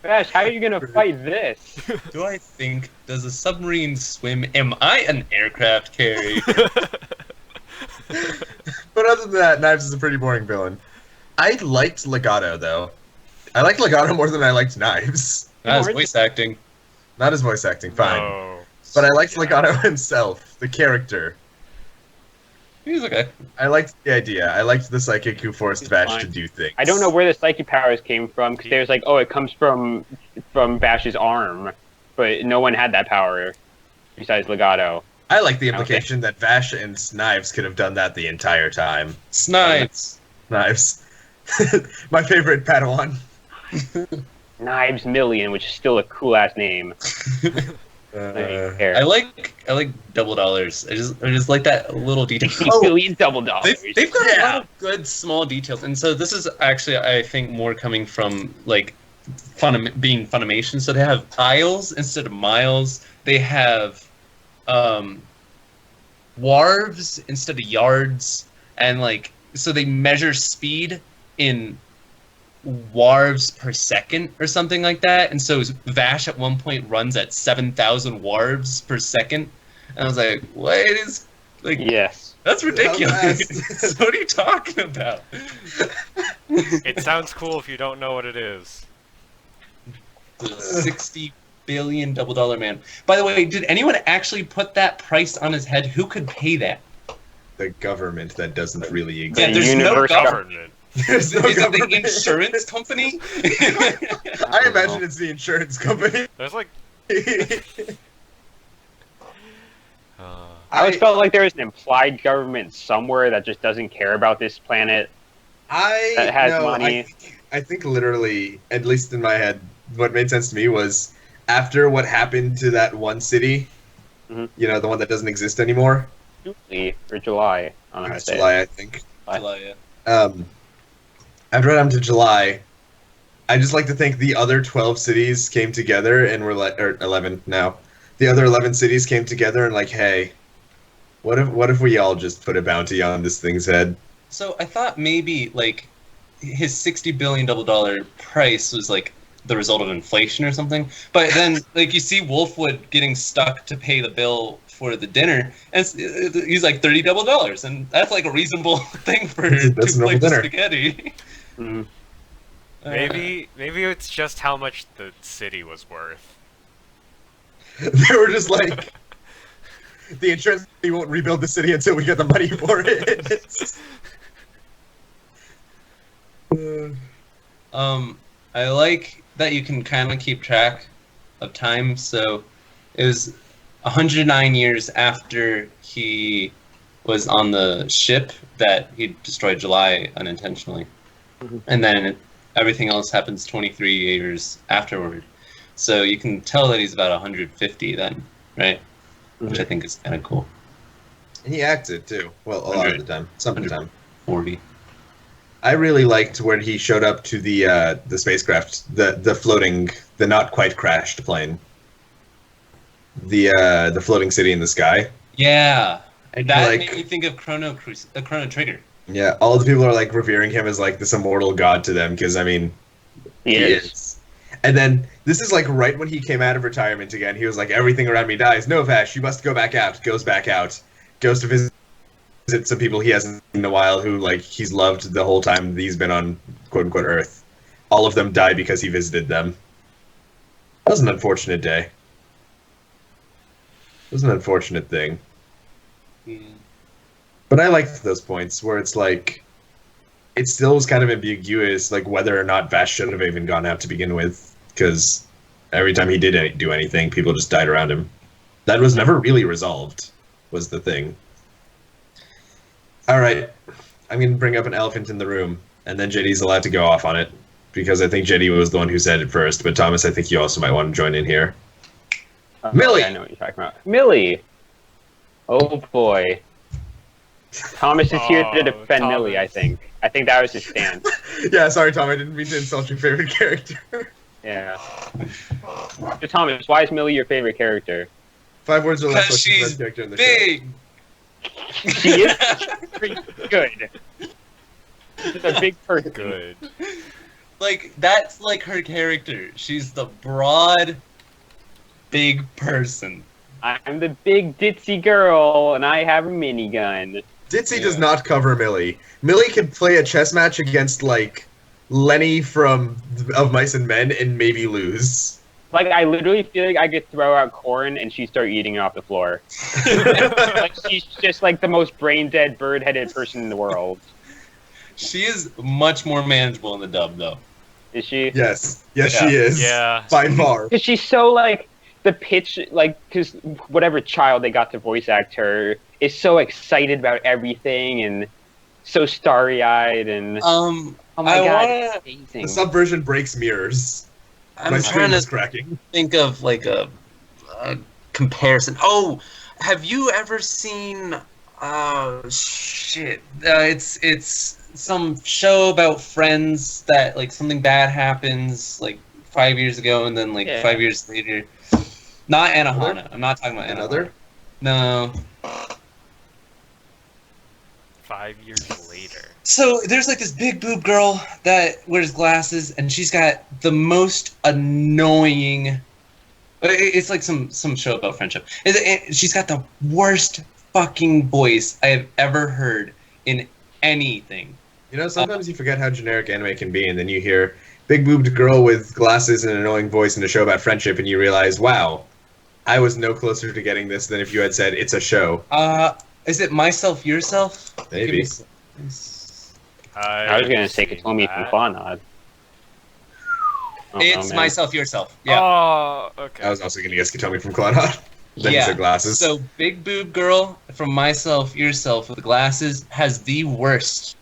Bash, how are you gonna fight this? Do I think, does a submarine swim? Am I an aircraft carrier? But other than that, Knives is a pretty boring villain. I liked Legato though. I liked Legato more than I liked Knives. Not his voice acting. Not his voice acting, fine. No. But I liked Legato himself, the character. He's okay. I liked the idea. I liked the psychic who forced He's Vash fine. to do things. I don't know where the psychic powers came from, because there's like, oh, it comes from Bash's arm, but no one had that power besides Legato. I like the implication that Vash and Knives could have done that the entire time. Snipes. Knives. My favorite Padawan. Knives Million, which is still a cool ass name. I like double dollars. I just like that little detail. 60 billion double dollars. They've got a lot of good small details, and so this is actually, I think, more coming from like being Funimation. So they have aisles instead of miles. They have warves instead of yards, and like so they measure speed in warves per second or something like that. And so Vash at one point runs at 7,000 warves per second, and I was like, what is like? Yes. That's ridiculous. What are you talking about? It sounds cool if you don't know what it is. The 60 billion double dollar man. By the way, did anyone actually put that price on his head? Who could pay that? The government that doesn't really Yeah, exist. there's no universal government. There's no Is it government. the insurance company? I imagine it's the insurance company. There's like. I always felt like there was an implied government somewhere that just doesn't care about this planet. That has money. I think literally, at least in my head, what made sense to me was after what happened to that one city, Mhm. you know, the one that doesn't exist anymore. Or July. I don't know how to It's say it. July, I think. July, After what happened to July, I just like to think the other 12 cities came together and were like, or 11 now. The other 11 cities came together and like, hey, what if we all just put a bounty on this thing's head? So I thought maybe like his $60 billion double dollar price was like the result of inflation or something. But then like you see Wolfwood getting stuck to pay the bill for the dinner, and he's like $30 double dollars, and that's like a reasonable thing for That's two a normal plates of dinner. spaghetti. Mhm. Maybe it's just how much the city was worth. They were just like, the insurance company won't rebuild the city until we get the money for it. I like that you can kind of keep track of time. So it was 109 years after he was on the ship that he destroyed July unintentionally. Mhm. And then everything else happens 23 years afterward. So you can tell that he's about 150 then, right? Which I think is kind of cool. And he acted too. Well, a lot of the time. Some of the time. 40. I really liked when he showed up to the spacecraft, the floating, the not quite crashed plane. The floating city in the sky. Yeah. And That like, made me think of Chrono Trigger. yeah, all of the people are like revering him as like this immortal god to them because I mean, He is. And then this is like right when he came out of retirement again. He was like, everything around me dies. No, Vash, you must go back out. Goes back out. Goes to visit some people he hasn't seen in a while who like he's loved the whole time he's been on quote unquote Earth. All of them die because he visited them. That was an unfortunate day. It was an unfortunate thing. But I liked those points where it's like, it still was kind of ambiguous, like whether or not Vash should have even gone out to begin with, because every time he did do anything, people just died around him. That was never really resolved, was the thing. All right, I'm going to bring up an elephant in the room, and then JD's allowed to go off on it, because I think JD was the one who said it first, but Thomas, I think you also might want to join in here. Millie! I know what you're talking about. Millie! Oh boy. Thomas is here to Oh, defend Thomas. Millie, I think. I think that was his stance. Yeah, sorry, Tom, I didn't mean to insult your favorite character. Yeah. So Thomas, why is Millie your favorite character? 5 words or less. Because what's the she's best character in the show? big! She is pretty good. She's a big person. Good. Like, that's like her character. She's the broad, big person. I'm the big ditzy girl, and I have a minigun. Ditzy Yeah. does not cover Millie. Millie can play a chess match against, like, Lenny from Of Mice and Men and maybe lose. Like, I literally feel like I could throw out corn and she'd start eating it off the floor. Like, she's just like the most brain-dead, bird-headed person in the world. She is much more manageable in the dub, though. Is she? Yes. Yes, Yeah. she is. Yeah. By far. Because she's so, like, the pitch, like, because whatever child they got to voice act her is so excited about everything and so starry-eyed and oh my god, it's amazing. The subversion breaks mirrors. I'm My trying screen is to cracking. think of like a comparison. Oh, have you ever seen? Shit. It's some show about friends that like something bad happens like 5 years ago, and then like 5 years later. Not Anohana. I'm not talking about Another? No. 5 years later. So there's like this big boob girl that wears glasses, and she's got the most annoying. It's like some show about friendship. She's got the worst fucking voice I have ever heard in anything. You know, sometimes you forget how generic anime can be, and then you hear big boobed girl with glasses and an annoying voice in a show about friendship, and you realize, wow, I was no closer to getting this than if you had said it's a show. Is it Myself, Yourself? Maybe. I was gonna say Katomi from Clannad. It's Myself, Yourself. Yeah. Oh, okay. I was also going to guess Katomi from Clannad. Then you said glasses. So big boob girl from Myself, Yourself with the glasses has the worst.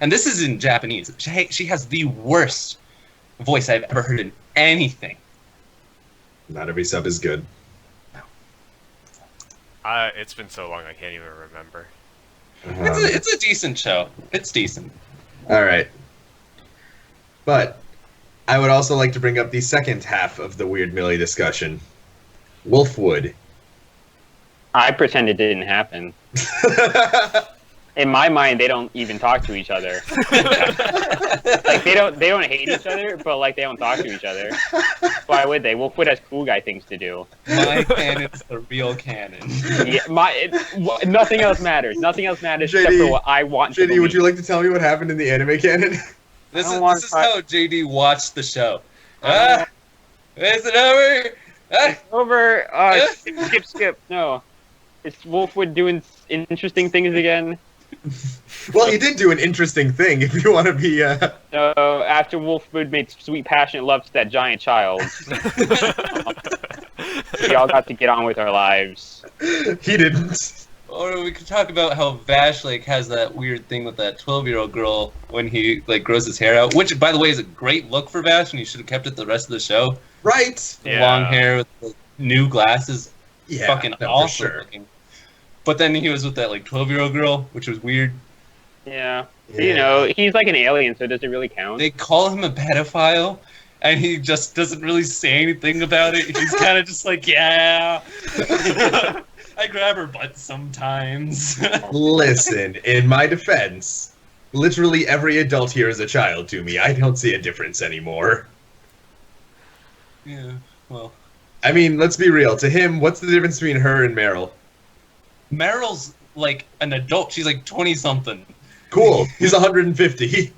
And this is in Japanese. She has the worst voice I've ever heard in anything. Not every sub is good. It's been so long I can't even remember. It's a decent show. It's decent. All right. But I would also like to bring up the second half of the Weird Millie discussion. Wolfwood. I pretend it didn't happen. In my mind, they don't even talk to each other. Like they don't hate each other, but like they don't talk to each other. Why would they? Wolfwood has cool guy things to do. My canon's the real canon. Yeah, nothing else matters. Nothing else matters JD, except for what I want. JD, would you like to tell me what happened in the anime canon? This is how JD watched the show. Is it over? It's over. Skip. No. It's Wolfwood doing interesting things again. Well, he did do an interesting thing, if you want to be, after Wolfwood made sweet, passionate love to that giant child. We all got to get on with our lives. He didn't. Or we could talk about how Vash like has that weird thing with that 12-year-old girl when he like grows his hair out, which by the way is a great look for Vash, and he should have kept it the rest of the show. Right. Yeah. Long hair with the new glasses, fucking no, awesome for sure. looking. But then he was with that like 12-year-old girl, which was weird. Yeah. You know, he's like an alien, so does it really count? They call him a pedophile, and he just doesn't really say anything about it. He's kind of just like, yeah. I grab her butt sometimes. Listen, in my defense, literally every adult here is a child to me. I don't see a difference anymore. Yeah, well. I mean, let's be real. To him, what's the difference between her and Meryl? Meryl's like an adult. She's like 20-something. Cool. He's 150.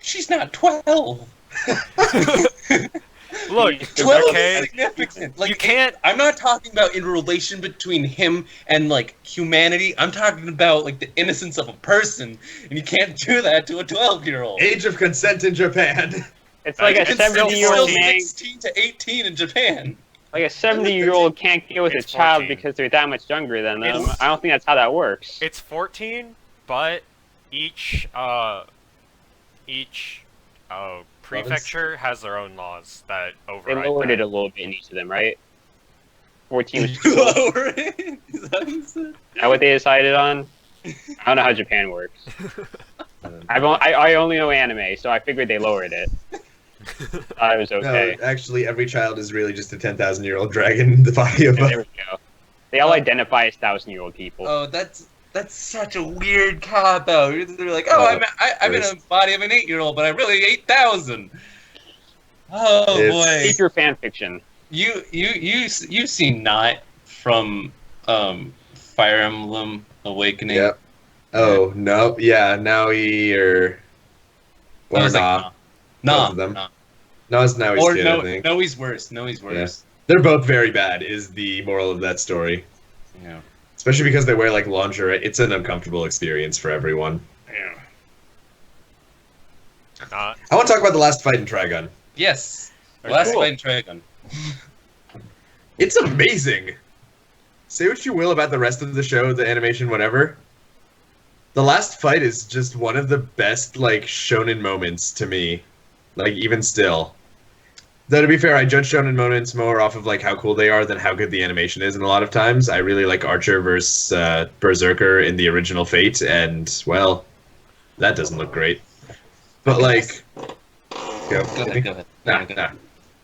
She's not 12. Look, 12 okay, is significant. Like, you can't. I'm not talking about in relation between him and like humanity. I'm talking about like the innocence of a person, and you can't do that to a 12-year-old. Age of consent in Japan. It's like a It's 70-year-old still man. 16 to 18 in Japan. Like a 70-year-old can't get with a It's child 14. because they're that much younger than them. It's- I don't think that's how that works. It's 14, but each prefecture has their own laws that They override lowered that. it a little bit in each of them, right? 14 was too low. Lower it? Is that what you said? Is that what they decided on? I don't know how Japan works. I only know anime, so I figured they lowered it. I was okay. No, actually, every child is really just a 10,000-year-old dragon in the body of There a... we go. They all identify as 1,000-year-old people. Oh, that's such a weird cop out. They're like, oh, I'm in a body of an 8-year-old, but I'm really 8,000. Oh boy. Secret fan fiction. You've seen Not from Fire Emblem Awakening. Yep. Oh, no. Yeah, Naui or... I was Nah. like, nah. Both of them. Nah. No, it's Naui's Or kid, no, I think. no, he's worse. No, he's worse. They're both very bad, is the moral of that story. Yeah. Especially because they wear, like, lingerie. It's an uncomfortable experience for everyone. Not. I want to talk about the last fight in Trigun. Yes. Last cool. fight in Trigun. It's amazing. Say what you will about the rest of the show, the animation, whatever. The last fight is just one of the best, like, shonen moments to me. Like, even still. Though, to be fair, I judge shonen moments more off of, like, how cool they are than how good the animation is, and a lot of times I really like Archer versus Berserker in the original Fate, and, well, that doesn't look great. But, like... Go ahead. Nah.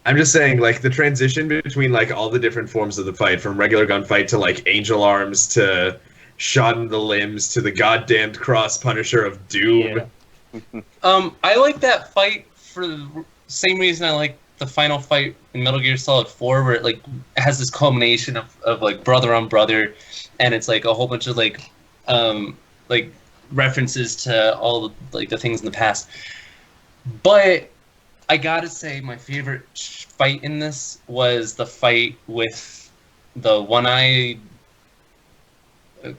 I'm just saying, like, the transition between, like, all the different forms of the fight, from regular gunfight to, like, angel arms to shot in the limbs to the goddamned cross Punisher of Doom. Yeah. I like that fight for the same reason I like the final fight in Metal Gear Solid 4, where it, like, has this culmination of like, brother on brother, and it's, like, a whole bunch of, like, references to all the, like, the things in the past. But I gotta say, my favorite fight in this was the fight with the one-eyed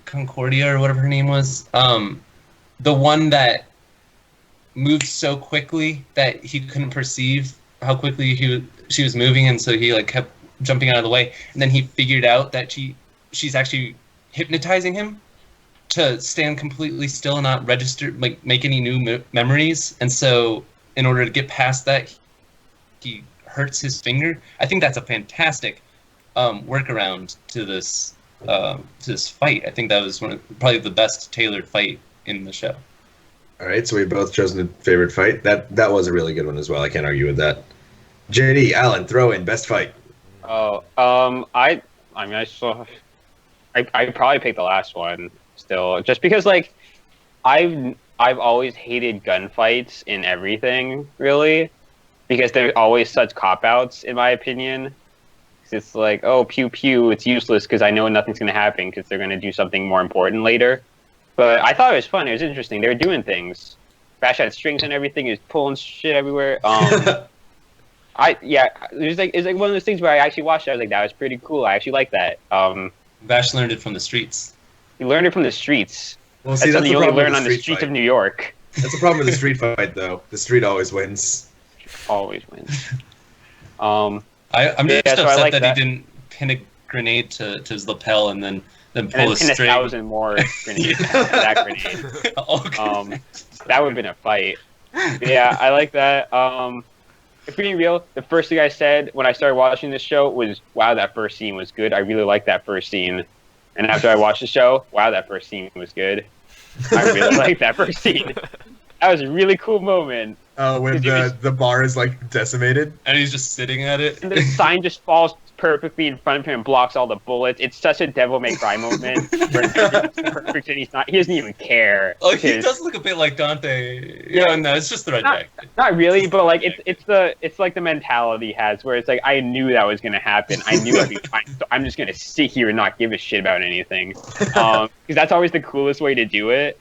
Concordia, or whatever her name was. The one that moved so quickly that he couldn't perceive how quickly she was moving, and so he, like, kept jumping out of the way. And then he figured out that she's actually hypnotizing him to stand completely still and not register, like, make any new memories. And so, in order to get past that, he hurts his finger. I think that's a fantastic workaround to this fight. I think that was probably the best tailored fight in the show. All right, so we both chosen a favorite fight. That was a really good one as well. I can't argue with that. JD, Alan, throw in best fight. Oh, I probably picked the last one still, just because, like, I've always hated gunfights in everything, really, because they're always such cop-outs, in my opinion. It's like, oh, pew pew, it's useless because I know nothing's going to happen because they're going to do something more important later. But I thought it was fun. It was interesting. They were doing things. Bash had strings and everything. He was pulling shit everywhere. It was like one of those things where I actually watched it. I was like, that was pretty cool. I actually like that. Bash learned it from the streets. He learned it from the streets. Well, see, that's something the you only problem learn with on the the street streets fight. of New York. That's the problem with the street fight, though. The street always wins. Always wins. I'm just Yeah, so I upset like that that. he didn't pin a grenade to his lapel and then pull And a then pin string. 1,000 more grenades to that grenade. Okay. That would have been a fight. Yeah, I like that. If being real, the first thing I said when I started watching this show was, wow, that first scene was good. I really liked that first scene. And after I watched the show, wow, that first scene was good. I really liked that first scene. That was a really cool moment. When the bar is, like, decimated. And he's just sitting at it. And the sign just falls perfectly in front of him and blocks all the bullets. It's such a Devil May Cry moment where everything's perfect and he doesn't even care. Oh, he His- does look a bit like Dante. Yeah, no, it's just the red jacket. Not really, but like it's like the mentality he has where it's like, I knew that was gonna happen. I knew I'd be fine, so I'm just gonna sit here and not give a shit about anything. Because that's always the coolest way to do it.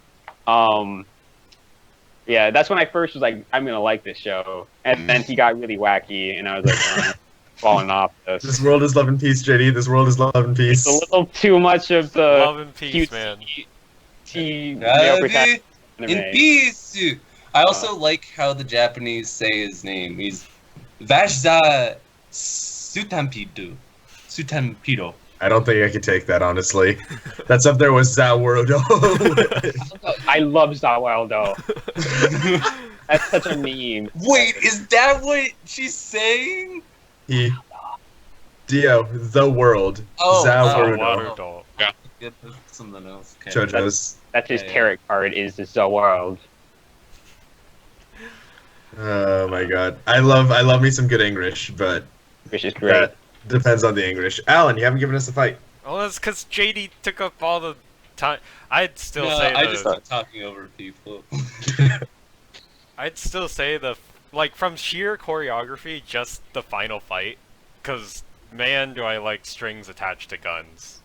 Yeah, that's when I first was like, I'm gonna like this show, and then he got really wacky, and I was like, falling off this. This world is love and peace, JD. This world is love and peace. It's a little too much of the Love and peace, cutesy man. male protagonist In anime. peace. I also like how the Japanese say his name. He's Vashza Sutampido. I don't think I could take that, honestly. That's up there with Zawarudo. I love Zawaldo. That's such a meme. Wait, is that what she's saying? Dio, the world. Oh, Zawarudo. Water doll. Get something else. Okay. JoJo's. That's his Yeah. tarot card. Is the Zaworld. Oh my god. I love me some good English, but Which is great. that depends on the English. Alan, you haven't given us a fight. Well, that's because JD took up all the time. I'd still No, say I the. just like talking over people. I'd still say like from sheer choreography, just the final fight. Because man, do I like strings attached to guns.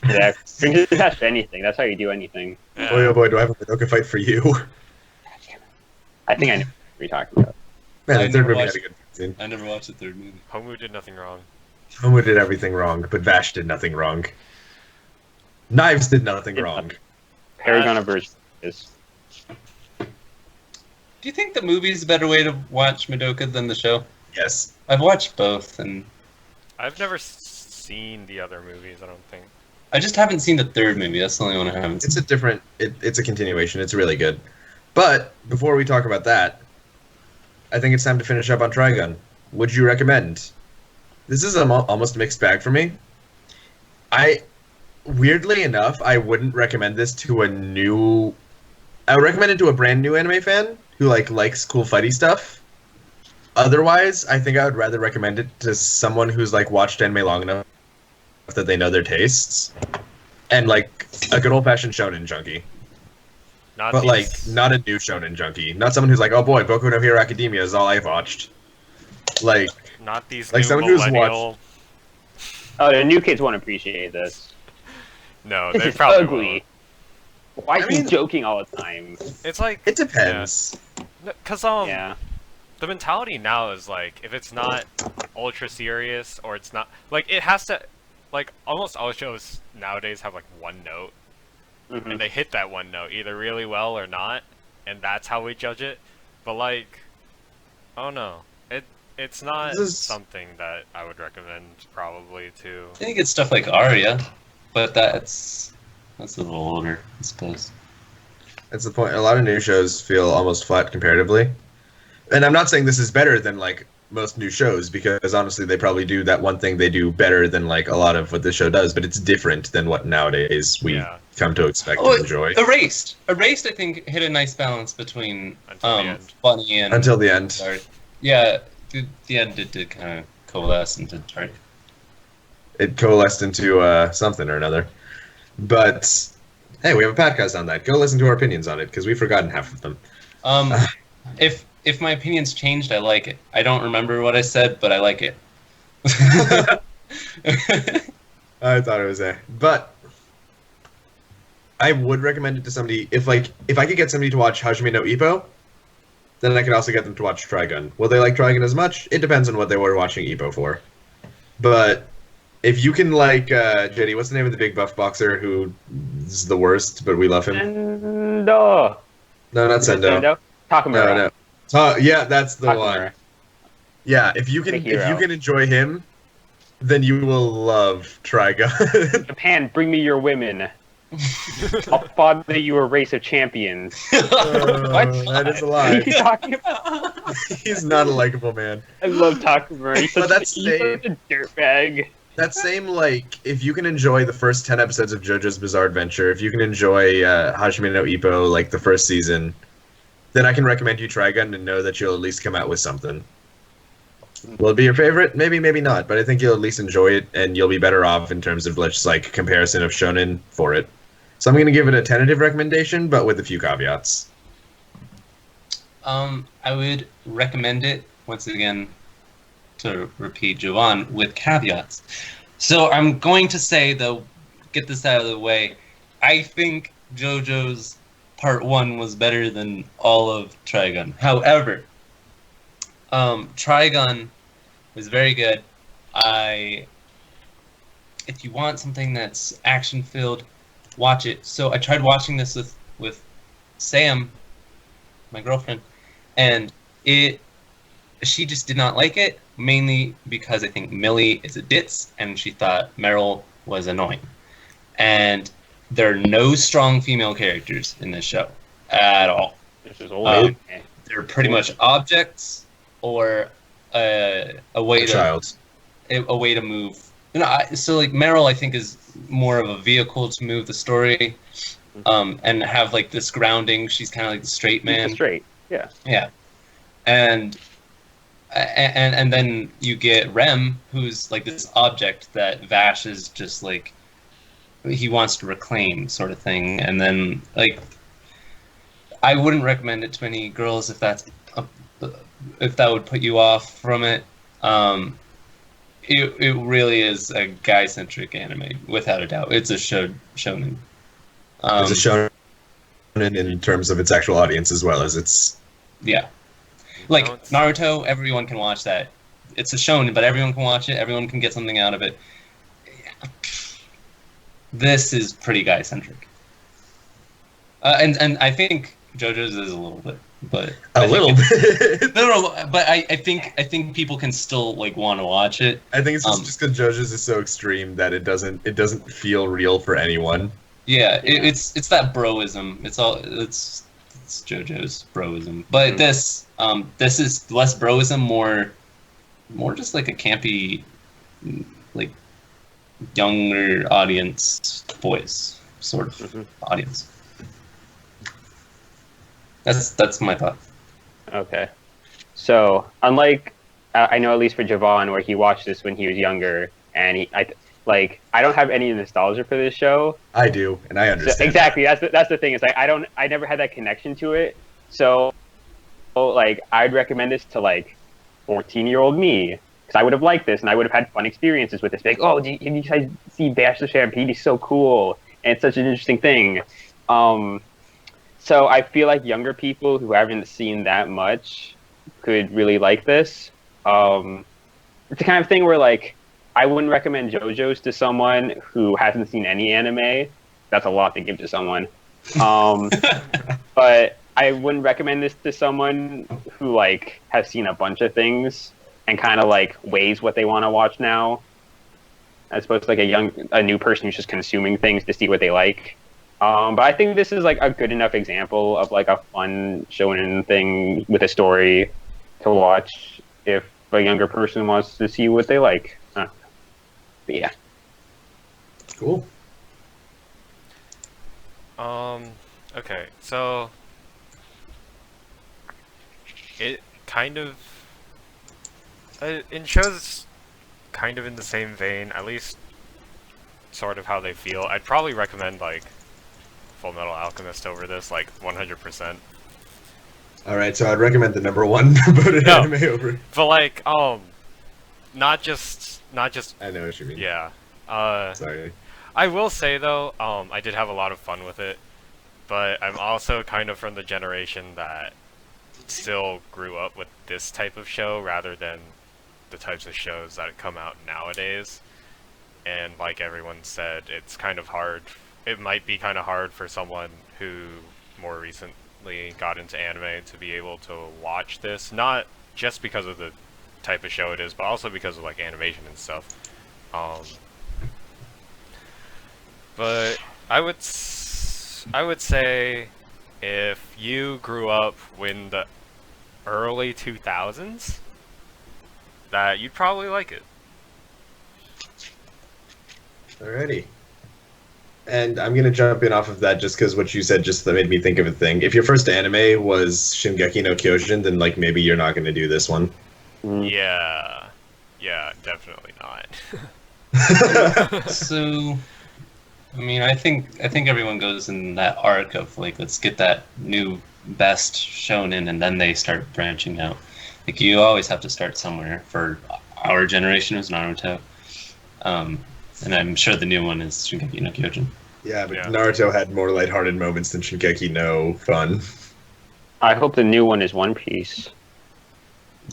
Yeah, you can attach to anything. That's how you do anything. Yeah. Boy, oh boy, do I have a Madoka fight for you. I think I know what you're talking about. Man, I the third never movie watched- had a good scene. I never watched the third movie. Homu did nothing wrong. Homo did everything wrong, but Vash did nothing wrong. Knives did nothing wrong. Paragon of Virtue is. Do you think the movie is a better way to watch Madoka than the show? Yes. I've watched both, and I've never seen the other movies, I don't think. I just haven't seen the third movie. That's the only one I haven't It's seen. a different. It's a continuation. It's really good. But before we talk about that, I think it's time to finish up on Trigun. Would you recommend? This is almost a mixed bag for me. I weirdly enough, I wouldn't recommend this to a new. I would recommend it to a brand new anime fan who likes cool fighty stuff. Otherwise, I think I would rather recommend it to someone who's watched anime long enough that they know their tastes and like a good old fashioned shonen junkie. Not But these, not a new shonen junkie, not someone who's like, oh boy, Boku no Hero Academia is all I've watched. Like not these like new someone who's millennial. Oh, the new kids won't appreciate this. No, This they is probably ugly. Why I is he mean- joking all the time? won't. It's like it depends. because Yeah. the mentality now is like if it's not ultra serious or it's not like it has to like almost all shows nowadays have like one note Mhm. and they hit that one note either really well or not, and that's how we judge it. But like, oh no, it's not This is- something that I would recommend probably to. I think it's stuff like Arya, but that's a little older, I suppose. That's the point. A lot of new shows feel almost flat comparatively. And I'm not saying this is better than most new shows, because honestly they probably do that one thing they do better than a lot of what this show does, but it's different than what nowadays we Yeah. come to expect Oh, and enjoy. Erased, I think hit a nice balance between Until the end. funny and Until the end. dark. Yeah, the end did kind of coalesce into dark. It coalesced into something or another. But hey, we have a podcast on that. Go listen to our opinions on it, because we've forgotten half of them. If my opinion's changed, I like it. I don't remember what I said, but I like it. I thought it was there. But I would recommend it to somebody if I could get somebody to watch Hajime no Ippo, then I could also get them to watch Trigun. Will they like Trigun as much? It depends on what they were watching Ippo for. But if you can JD, what's the name of the big buff boxer who is the worst, but we love him? Sendo. No, not Sendo. No, Takamura. no. Yeah, that's the one. Takamura. Yeah, if you The can hero. enjoy him, then you will love Trigun. Japan, bring me your women. I'll father you a race of champions. That is a What are lie. you talking about? He's not a likable man. I love Takamura. He's But such that's a dirtbag. That same if you can enjoy the first 10 episodes of JoJo's Bizarre Adventure, if you can enjoy Hajime no Ippo the first season, then I can recommend you Trigun and know that you'll at least come out with something. Will it be your favorite? Maybe, maybe not, but I think you'll at least enjoy it, and you'll be better off in terms of comparison of shonen for it. So I'm going to give it a tentative recommendation, but with a few caveats. I would recommend it, once again, to repeat Jovan, with caveats. So I'm going to say, though, get this out of the way, I think JoJo's Part 1 was better than all of Trigun. However, Trigun was very good. If you want something that's action-filled, watch it. So I tried watching this with Sam, my girlfriend, and she just did not like it, mainly because I think Millie is a ditz, and she thought Meryl was annoying. And there are no strong female characters in this show at all. This is old. They're pretty much objects or a way A to child. a way to move. So Meryl, I think, is more of a vehicle to move the story, and have this grounding. She's kind of like the straight man. He's straight. Yeah. Yeah, and then you get Rem, who's this object that Vash is just he wants to reclaim, sort of thing. And then I wouldn't recommend it to any girls if that would put you off from it. It really is a guy-centric anime, without a doubt. It's a shonen. It's a shonen in terms of its actual audience as well as its... Yeah. Naruto, everyone can watch that. It's a shonen, but everyone can watch it. Everyone can get something out of it. This is pretty guy-centric. And I think JoJo's is a little bit, but A little bit. no, but I think people can still like want to watch it. I think it's just because JoJo's is so extreme that it doesn't feel real for anyone. Yeah, it's that broism. It's JoJo's broism. But this is less broism, more just like a campy, like younger audience voice sort of audience. That's my thought. Okay. So, unlike, I know at least for Javon, where he watched this when he was younger, and I don't have any nostalgia for this show. I do, and I understand. So, exactly. That's the thing. It's like I never had that connection to it. So, like, I'd recommend this to like 14-year-old me, because I would have liked this and I would have had fun experiences with this. Like, oh, did you guys see Bash the Stampede? He's so cool, and it's such an interesting thing. So I feel like younger people who haven't seen that much could really like this. It's the kind of thing where like I wouldn't recommend JoJo's to someone who hasn't seen any anime. That's a lot to give to someone. But I wouldn't recommend this to someone who like has seen a bunch of things and kind of like weighs what they want to watch now, as opposed to like a new person who's just consuming things to see what they like. But I think this is like a good enough example of like a fun shonen thing with a story to watch if a younger person wants to see what they like. But yeah. Cool. Okay, so it kind of in shows kind of in the same vein, at least sort of how they feel. I'd probably recommend like Full Metal Alchemist over this, like 100%. All right, so I'd recommend the number one voted anime over. But like, not just. I know what you mean. Yeah. Sorry. I will say though, I did have a lot of fun with it, but I'm also kind of from the generation that still grew up with this type of show rather than the types of shows that come out nowadays. And like everyone said, it's kind of hard. It might be kind of hard for someone who more recently got into anime to be able to watch this, not just because of the type of show it is, but also because of like animation and stuff. But I would say if you grew up in the early 2000s, that you'd probably like it. Alrighty. And I'm gonna jump in off of that just because what you said just made me think of a thing. If your first anime was Shingeki no Kyojin, then like maybe you're not gonna do this one. Yeah, definitely not. So, I mean, I think everyone goes in that arc of like, let's get that new best shonen, and then they start branching out. Like you always have to start somewhere. For our generation, it was Naruto, and I'm sure the new one is Shingeki no Kyojin. Yeah, but Naruto had more lighthearted moments than Shingeki no Fun. I hope the new one is One Piece.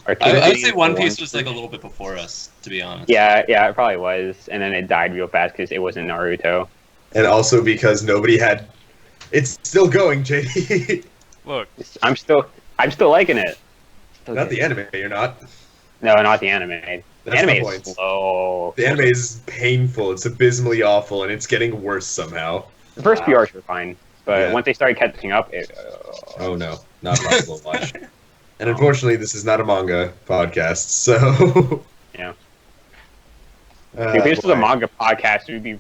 I would say One Piece was like a little bit before us, to be honest. Yeah, it probably was, and then it died real fast because it wasn't Naruto. And also because nobody had. It's still going, JD. Look, I'm still liking it. Not the anime, you're not. No, not the anime. The That's anime my is point. slow. The anime is painful. It's abysmally awful, and it's getting worse somehow. The first few arcs were fine, but Yeah. once they started catching up, Oh no, not possible to watch. And unfortunately, this is not a manga podcast, so. Yeah. If this was a manga podcast, it would be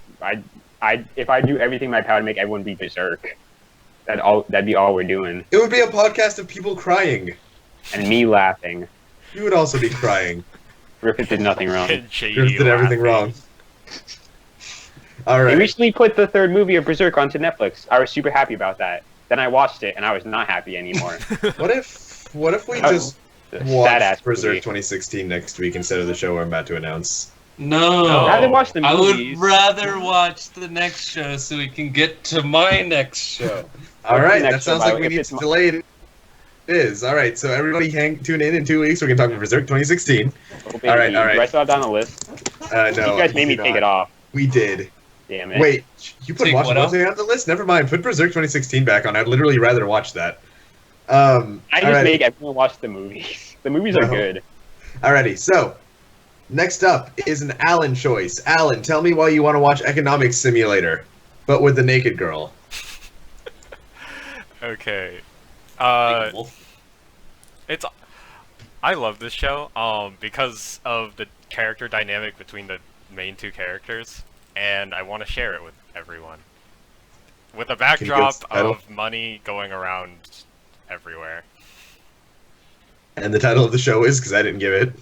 if I do everything in my power to make everyone be berserk. That'd be all we're doing. It would be a podcast of people crying. And me laughing. You would also be crying. Griffith did nothing wrong. Griffith did everything wrong. All They right. recently put the third movie of Berserk onto Netflix. I was super happy about that. Then I watched it, and I was not happy anymore. What if we just Sad-ass watch movie. Berserk 2016 next week instead of the show we're about to announce? No. Rather watch the I movies. would rather watch the next show so we can get to my next show. All right, next that sounds show, like we if need it's to delay it. It is. All right, so everybody tune in 2 weeks. We're going to talk about Berserk 2016. Okay, all right. Do I still have it on the list? No, you guys made me do take not. it off. We did. Damn it. Wait, you put Take Watch what Mountain on the list? Never mind. Put Berserk 2016 back on. I'd literally rather watch that. I just alrighty. make everyone watch the movies. The movies are No. good. Alrighty, so next up is an Alan choice. Alan, tell me why you want to watch Economics Simulator, but with the naked girl. Okay. Wolf. It's. I love this show, because of the character dynamic between the main two characters, and I want to share it with everyone. With a backdrop of money going around everywhere. And the title of the show is, because I didn't give it.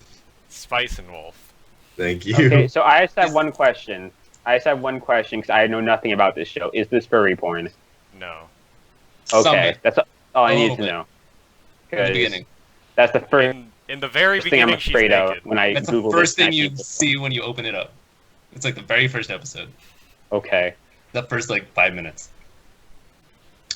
Spice and Wolf. Thank you. Okay, so I just have one question. Because I know nothing about this show. Is this furry porn? No. Okay, that's all I A need little to bit. know. In the 'Cause beginning. That's the first In the very thing I'm beginning, she's afraid of naked. when I That's Google the first this thing you and I see when you open it up. It's like the very first episode. Okay. The first like 5 minutes.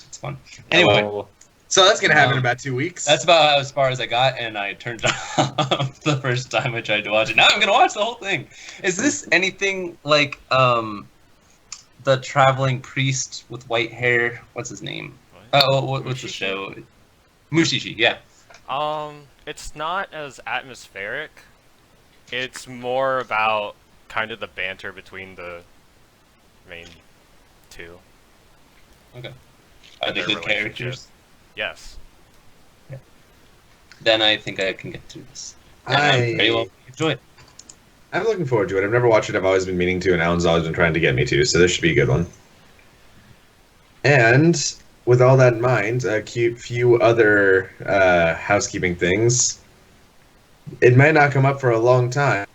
It's fun. Anyway, Oh, So that's going to happen in Um, about 2 weeks. that's about as far as I got, and I turned it off the first time I tried to watch it. Now I'm gonna watch the whole thing. Is this anything like the traveling priest with white hair? What's his name? What's the Mushishi? show? Mushishi, yeah. It's not as atmospheric. It's more about kind of the banter between the main two. Okay. and Are they their good relationship. characters? Yes. Then I think I can get through this. And I'm very well enjoy it. I'm looking forward to it. I've never watched it. I've always been meaning to, and Alan's always been trying to get me to, so this should be a good one. And with all that in mind, a few other housekeeping things. It may not come up for a long time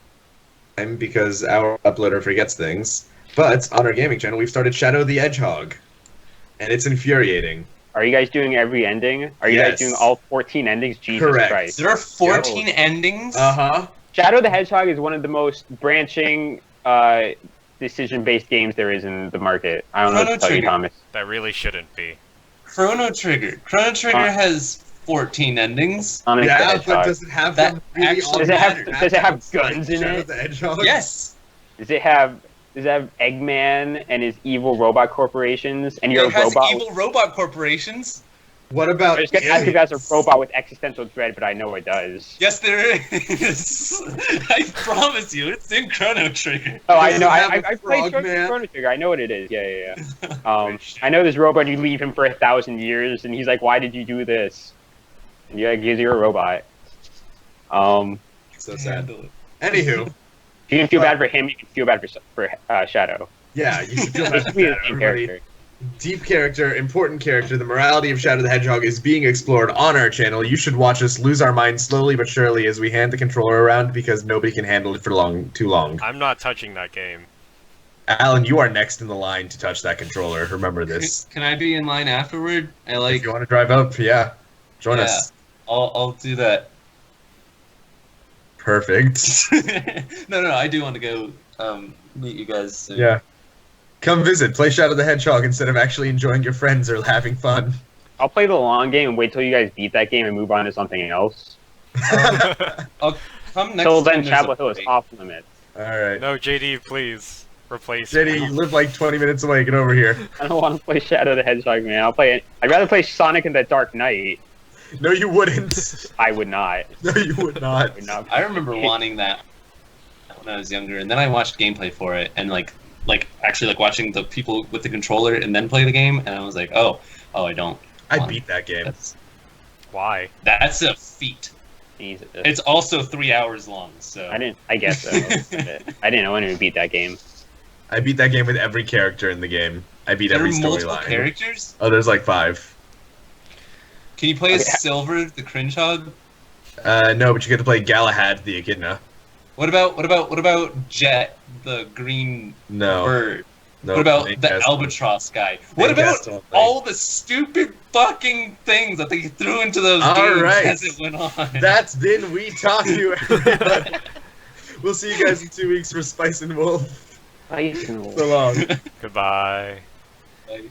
because our uploader forgets things, but on our gaming channel, we've started Shadow the Hedgehog, and it's infuriating. are you guys doing every ending? Are you Yes. guys doing all 14 endings? Jesus Correct. Christ. There are 14 endings. Uh-huh. Shadow the Hedgehog is one of the most branching decision-based games there is in the market. I don't know what to tell you, Chrono Thomas. That really shouldn't be. Chrono Trigger. Chrono Trigger has 14 endings. Sonic the Yeah, Hedgehog. but does it have That them really actually- all Does it have- matter? does it have Like guns in Shadow it? the Hedgehog? Yes. Does it have Eggman and his evil robot corporations? And you're It a has robot. evil robot corporations. What about I just get asked if that's aliens? a robot with existential dread, but I know it does. Yes, there is. I promise you, it's in Chrono Trigger. Oh, I Does know. it have I a played frog Chrono man? Chrono Trigger. I know what it is. Yeah. I know this robot. You leave him for 1,000 years, and he's like, "Why did you do this?" And you're like, "Because you're a robot." So sad. Handle it. Anywho, If you can feel bad for him, you can feel bad for Shadow. yeah, you should feel bad That's for really that, the main everybody. character. Deep character, important character. The morality of Shadow the Hedgehog is being explored on our channel. You should watch us lose our minds slowly but surely as we hand the controller around because nobody can handle it for too long. I'm not touching that game. Alan, you are next in the line to touch that controller. Remember this. Can I be in line afterward? I If you want to drive up, yeah, join Yeah. us. I'll do that. Perfect. No, I do want to go meet you guys soon. Yeah. Come visit. Play Shadow the Hedgehog instead of actually enjoying your friends or having fun. I'll play the long game and wait till you guys beat that game and move on to something else. I'll come next Till then, time there's Chapel a Hill is break. off limits. All right. No, JD, please replace JD, me. you live like 20 minutes away. Get over here. I don't want to play Shadow the Hedgehog, man. I'll play it. I'd rather play Sonic and the Dark Knight. No, you wouldn't. I would not. No, you would I not. would not. I remember wanting that when I was younger, and then I watched gameplay for it, and like actually watching the people with the controller and then play the game, and I was like, oh, I don't. I want beat that game. Why? That's a feat. Jesus. It's also 3 hours long, so I guess so. I didn't know anyone beat that game. I beat that game with every character in the game. I beat there are every multiple storyline. characters. Oh, there's like 5. Can you play as Okay. Silver, the cringe hog? No, but you get to play Galahad the Echidna. What about Jet, the green No. bird? No. What about main the cast albatross guy? What Main about cast only. all the stupid fucking things that they threw into those All games right. as it went on? That's been WeTaku, everybody. We'll see you guys in 2 weeks for Spice and Wolf. I So long. Goodbye. Like,